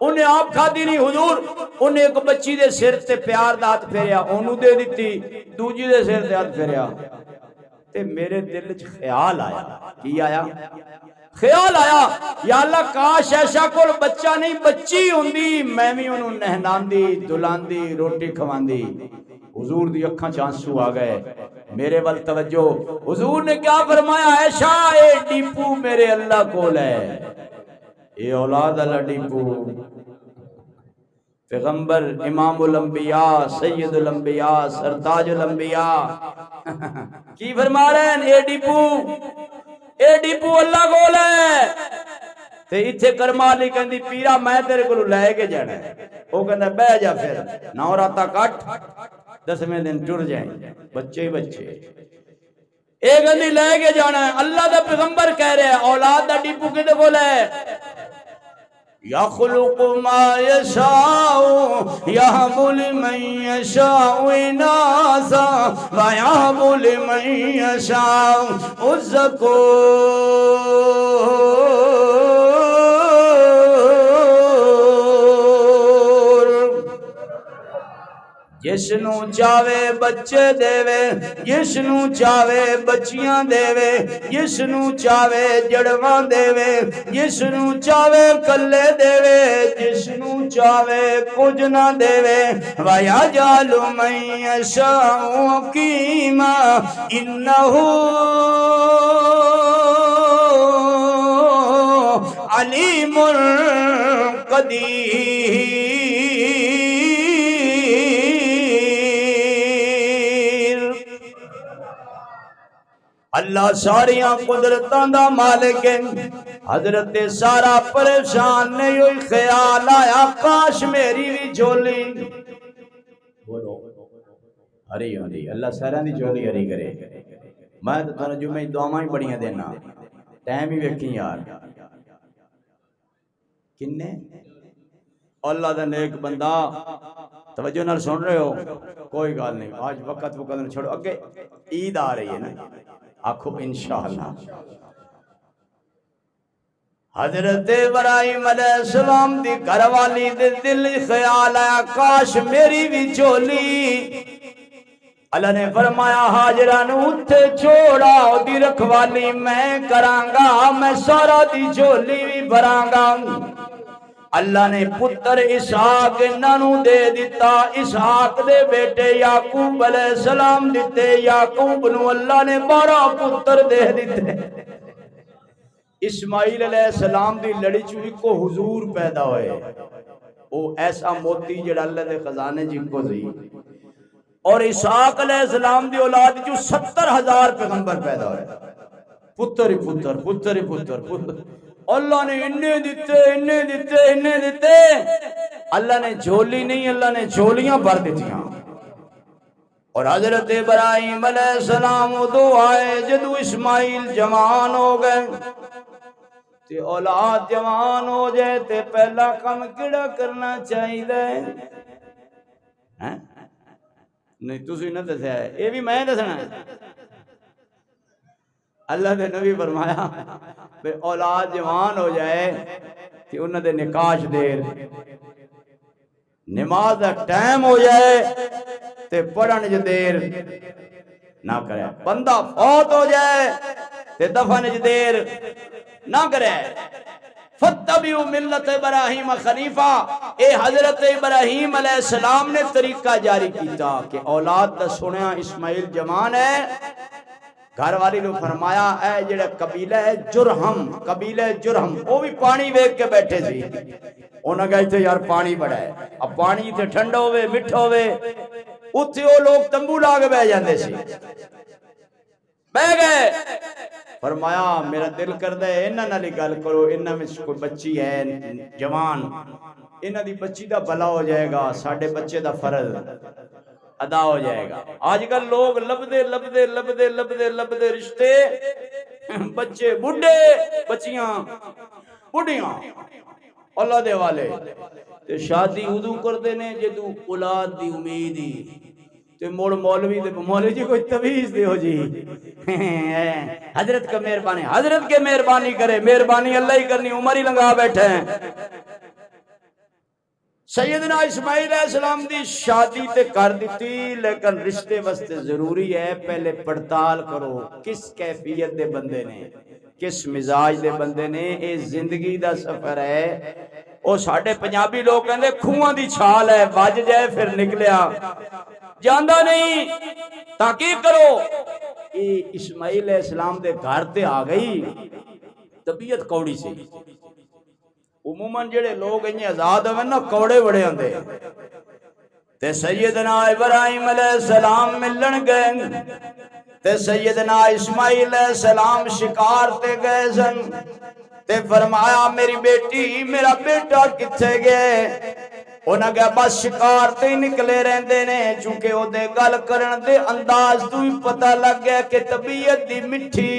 انہیں آپ کھادی نہیں. حضور انہیں ایک بچی دے سر تے پیار دا ہاتھ پھیریا انہوں دے دیتی دوجی دے سر تے ہاتھ پھیریا تے میرے دل چ خیال آیا کی آیا خیال آیا یا اللہ کاش ایسا کول بچہ نہیں بچی ہوندی میں بھی انہوں نہلاندی دلاندی روٹی کھواندی. حضور دی اکھاں چ آنسو آ گئے. میرے ول توجہ حضور نے کیا فرمایا عائشہ اے ڈیپو میرے اللہ کول ہے اے اولاد اللہ ڈیپو پیغمبر امام الانبیاء سید الانبیاء سرتاج الانبیاء کی فرما رہے ہیں اے ڈیپو اللہ کول ہے. تے ایتھے کرمالی کہندی پیرا میں تیرے کولوں لے کے جانا ہے او کہندا بیٹھ جا پھر 9 راتاں کٹ 10ویں دن ٹر جائیں بچے ہی بچے اے کہندی لے کے جانا ہے. اللہ دا پیغمبر کہہ رہے ہیں اولاد دا ڈیپو کدے کول ہے یخلق ما یشاء یہب لمن یشاء اناثا ویہب لمن یشاء الذکور. جس نو چاہے بچے دے جس نو چاہے بچیاں دے جس نو چاہے جڑواں دے جس نو چاہے کلے دے جس نو چاہے کچھ نہ دے وَيَجْعَلُ مَن يَشَاءُ عَقِيمًا إِنَّهُ عَلِيمٌ قَدِيرٌ. اللہ ساریاں قدرتاں دا مالک ہے. حضرت سارا پریشان نہیں ہوئی خیال آیا کاش میری بھی جھولی ہری ہوندی. اللہ سارا دی جھولی ہری کرے. میں تو تھانوں جمعے دعاواں ہی بڑیاں دینا ٹائم ہی ویکھی یار کنے اللہ دا نیک بندہ توجہ نال سن رہے ہو کوئی گل نہیں آج وقت چھوڑو اگے عید آ رہی ہے نا آخو انشاءاللہ. حضرت ابراہیم علیہ السلام دی گھر والی دے دل خیال آیا کاش میری بھی جھولی. اللہ نے فرمایا حاجرہ نو اٹھے چھوڑا دی رکھوالی میں کرانگا میں سارا دی جھولی بھی بھرانگا. اللہ نے پتر اسحاق انہوں دے دیتا، اسحاق دے بیٹے یعقوب علیہ السلام دیتے، یعقوب نو اللہ نے 12 پتر دے دیتے۔ اسماعیل علیہ السلام دی لڑی چوئی کو حضور پیدا ہوئے، وہ ایسا موتی جڑا اللہ دے خزانے جن کو سی، اور اسحاق علیہ السلام دی اولاد جو 70,000 پیغمبر پیدا ہوئے، پتر ہی پتر پتر ہی پتر پتر۔ اللہ نے انہیں دیتے انہیں دیتے انہیں دیتے، اللہ نے جھولی نہیں، اللہ نے جھولیاں بھر دیتیاں۔ اور حضرت ابراہیم علیہ السلام دو آئے جدو اسماعیل جوان ہو گئے تے اولاد جوان ہو جائے تے پہلا کم کیڑا کرنا چاہیے؟ نہیں تسی نہ دسیا ہے، یہ بھی میں دسنا ہے۔ اللہ دے نبی فرمایا بے اولاد جوان ہو جائے کہ انہوں دے نکاش دیر، نماز دا ٹائم ہو جائے تے پڑھن جو دیر نہ کرے، بندہ فوت ہو جائے تے دفن جو دیر نہ کرے۔ فَاتَّبِعُوا مِلَّةَ ابراہیم خنیفہ، اے حضرت ابراہیم علیہ السلام نے طریقہ جاری کیتا کہ اولاد دا سنیا اسماعیل جوان ہے، گھر والی نے فرمایا اے جڑا قبیلہ ہے جرہم، قبیلہ جرہم، وہ بھی پانی ویک کے بیٹھے سی، انہوں نے کہا تھے یار پانی بڑا ہے، اب پانی تھے ٹھنڈا ہوئے مٹھا ہوئے، اتھے وہ لوگ تمبو لاغے بے جاندے سی، بے گئے۔ فرمایا میرا دل کردہ ہے انہاں نالی گل کرو، انہاں میں کوئی بچی ہے جوان، انہاں دی بچی دا بھلا ہو جائے گا، ساڑھے بچے دا فرض ادا ہو جائے گا۔ آج کل لوگ لبدے لبدے لبدے لبدے لبدے رشتے، بچے بڑھے بچیاں بڑھیاں اللہ دے والے تے شادی ادو کردے نے جدو اولاد دی امید ہی تے موڑ مولوی دے مولوی جی کوئی تویز دے ہو جی، حضرت کا مہربانی، حضرت کے مہربانی کرے، مہربانی اللہ ہی کرنی، عمر ہی لنگا بیٹھے ہیں۔ سیدنا اسماعیل علیہ السلام دی شادی تے کر دیتی، لیکن رشتے واسطے ضروری ہے پہلے پڑتال کرو کس کیفیت دے بندے نے، کس مزاج دے بندے نے، اے زندگی دا سفر ہے۔ او ساڑھے پنجابی لوگ کہندے کھوان دی چھال ہے، بج جائے پھر نکلیا جاندہ نہیں، تحقیق کرو۔ اے اسماعیل علیہ السلام دے گھر تے آ گئی، طبیعت کوڑی سی، عموماً جڑے لوگ انہیں آزاد ہوئے نا کوڑے بڑے ہوندے، تے سیدنا ابراہیم علیہ السلام ملن گئے تے سیدنا اسماعیل علیہ السلام شکار تے گئے سن تے فرمایا میری بیٹی میرا بیٹا کتھے گئے؟ انہاں کہا بس شکار تے ہی نکلے رہندے نے، چونکہ او دے گل کرن دے انداز تو ہی پتہ لگ گیا کہ طبیعت دی مٹھی۔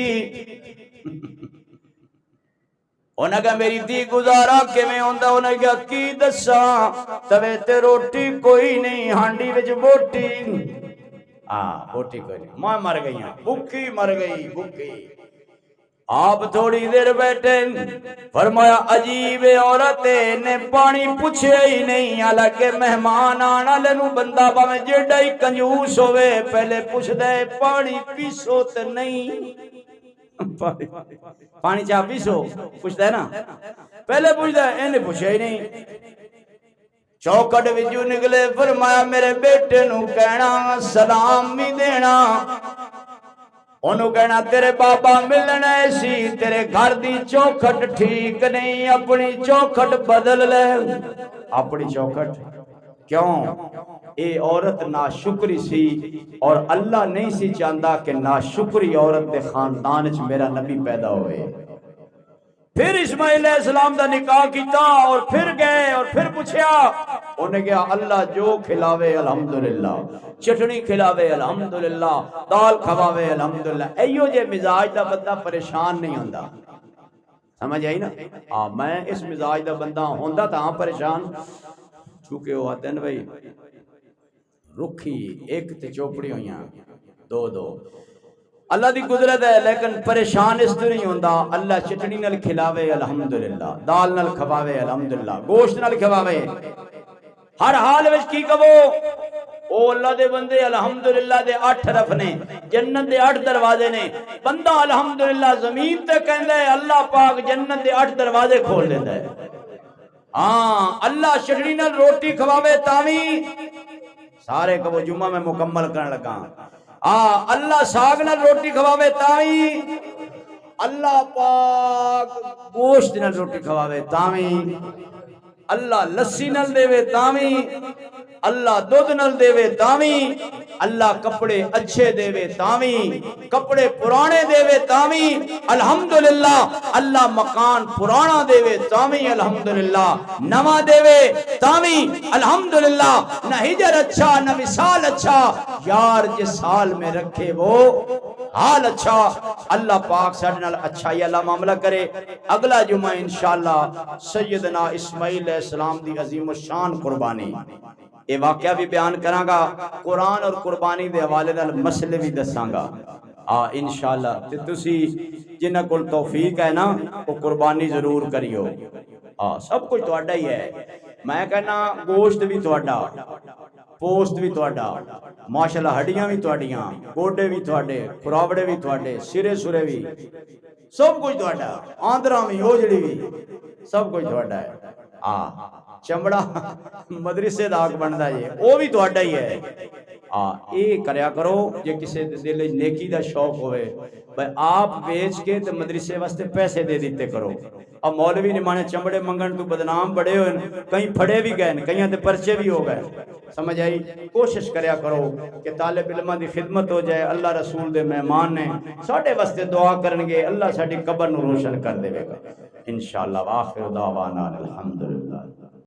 انہاں کہا میری دی گزارا کے میں ہوندہ، انہاں کہا کی دساں توے تے روٹی کوئی نہیں، ہانڈی وچ بوٹی، بوٹی کوئی نہیں، میں مر گئی ہوں، بھوکی مر گئی بھوکی۔ آپ تھوڑی دیر بیٹھے، فرمایا عجیب عورت نے پانی پوچھے ہی نہیں، حالانکہ مہمان آنا لینو بندہ باویں جیڑا ہی کنجوس ہوئے پہلے پوچھ دے پانی پیسو تے نہیں، پانی چاہ پیسو پوچھتا ہے نا، پہلے پوچھتا ہے انہیں پوچھے ہی نہیں۔ چوکٹ وچوں نکلے، فرمایا میرے بیٹے نو کہنا سلام بھی دینا، انہوں کہنا تیرے بابا ملنے سی، تیرے گھر دی چوکھٹ ٹھیک نہیں، اپنی چوکھٹ بدل لے۔ اپنی چوکھٹ کیوں؟ اے عورت ناشکری سی، اور اللہ نہیں سی چاہتا کہ ناشکری عورت دے خاندان وچ میرا نبی پیدا ہوئے۔ پھر اسماعیل علیہ السلام دا نکاح کیتا اور پھر گئے اور پھر پوچھیا، انہیں کہا اللہ جو کھلاوے الحمدللہ، چٹنی کھلاوے الحمدللہ، دال کھواوے الحمدللہ۔ ایو جے مزاج دا بندہ پریشان نہیں ہوندہ، سمجھ آئی نا؟ میں اس مزاج دا بندہ ہوندہ تھا پریشان، چونکہ وہ آتے ہیں بھائی رکھی ایک تے چوپڑی ہوئیاں دو دو، اللہ دی قدرت ہے، لیکن پریشان اس طرح نہیں ہوندہ۔ اللہ چٹنی نال کھلاوے الحمدللہ، دال نال کھواوے الحمدللہ، گوشت نال کھواوے، ہر حال وچ کی کہو او اللہ دے بندے الحمدللہ دے 8 حرف نے، جنت دے 8 دروازے نے، بندہ الحمدللہ زمین تے کہندا ہے اللہ پاک جنت دے 8 دروازے کھول دیتا ہے۔ ہاں اللہ چٹنی نال روٹی کھواوے تاوی سارے کہو جمعہ میں مکمل کرن لگا اللہ ساگ نال روٹی کھواوے تاوی اللہ پاک گوشت نال روٹی کھواوے تاوی اللہ لسی نال دے تاوی اللہ دودھ نال دے تاوی اللہ کپڑے اچھے دے تاوی کپڑے پرانے دے تاوی الحمدللہ اللہ مکان پرانا دے تاوی الحمدللہ نوا دے تاوی الحمدللہ نہ ہجر اچھا نہ مثال اچھا یار جس حال میں رکھے وہ حال اچھا اللہ پاک ساڈے نال اچھا ہی اللہ معاملہ کرے اگلا جمعہ انشاءاللہ سیدنا اسماعیل علیہ السلام دی عظیم الشان قربانی یہ واقعہ بھی بیان کراں گا قرآن اور قربانی دے حوالے نال مسئلے بھی دساں گا انشاءاللہ تے تسی جنہاں کول توفیق ہے نا وہ قربانی ضرور کریو سب کچھ تہاڈا ہی ہے میں کہنا گوشت بھی تہاڈا پوست بھی تہاڈا ماشاءاللہ ہڈیاں بھی تہاڈیاں گوڈے بھی تہاڈے کھراوڑے بھی تہاڈے سرے سرے بھی سب کچھ تہاڈا آندراں بھی اوجڑی بھی سب کچھ تہاڈا ہے چمڑا مدرسے دا حق بندا ہے وہ بھی تہاڈا ہی ہے اے کریا کرو جے کسے دل وچ نیکی دا شوق ہوئے بھائی آپ بیچ کے تے مدرسے واسطے پیسے دے دیتے کرو اب مولوی نمانے چمڑے منگن تو بدنام بڑے ہوئے کہیں پھڑے بھی گئے کہیں تے پرچے بھی ہو گئے سمجھ آئی کوشش کریا کرو کہ طالب علماں دی خدمت ہو جائے اللہ رسول دے مہمان نے ساڈے واسطے دعا کرنگے اللہ ساڈی قبر نو روشن کر دے گا انشاءاللہ وآخر دعوانا الحمدللہ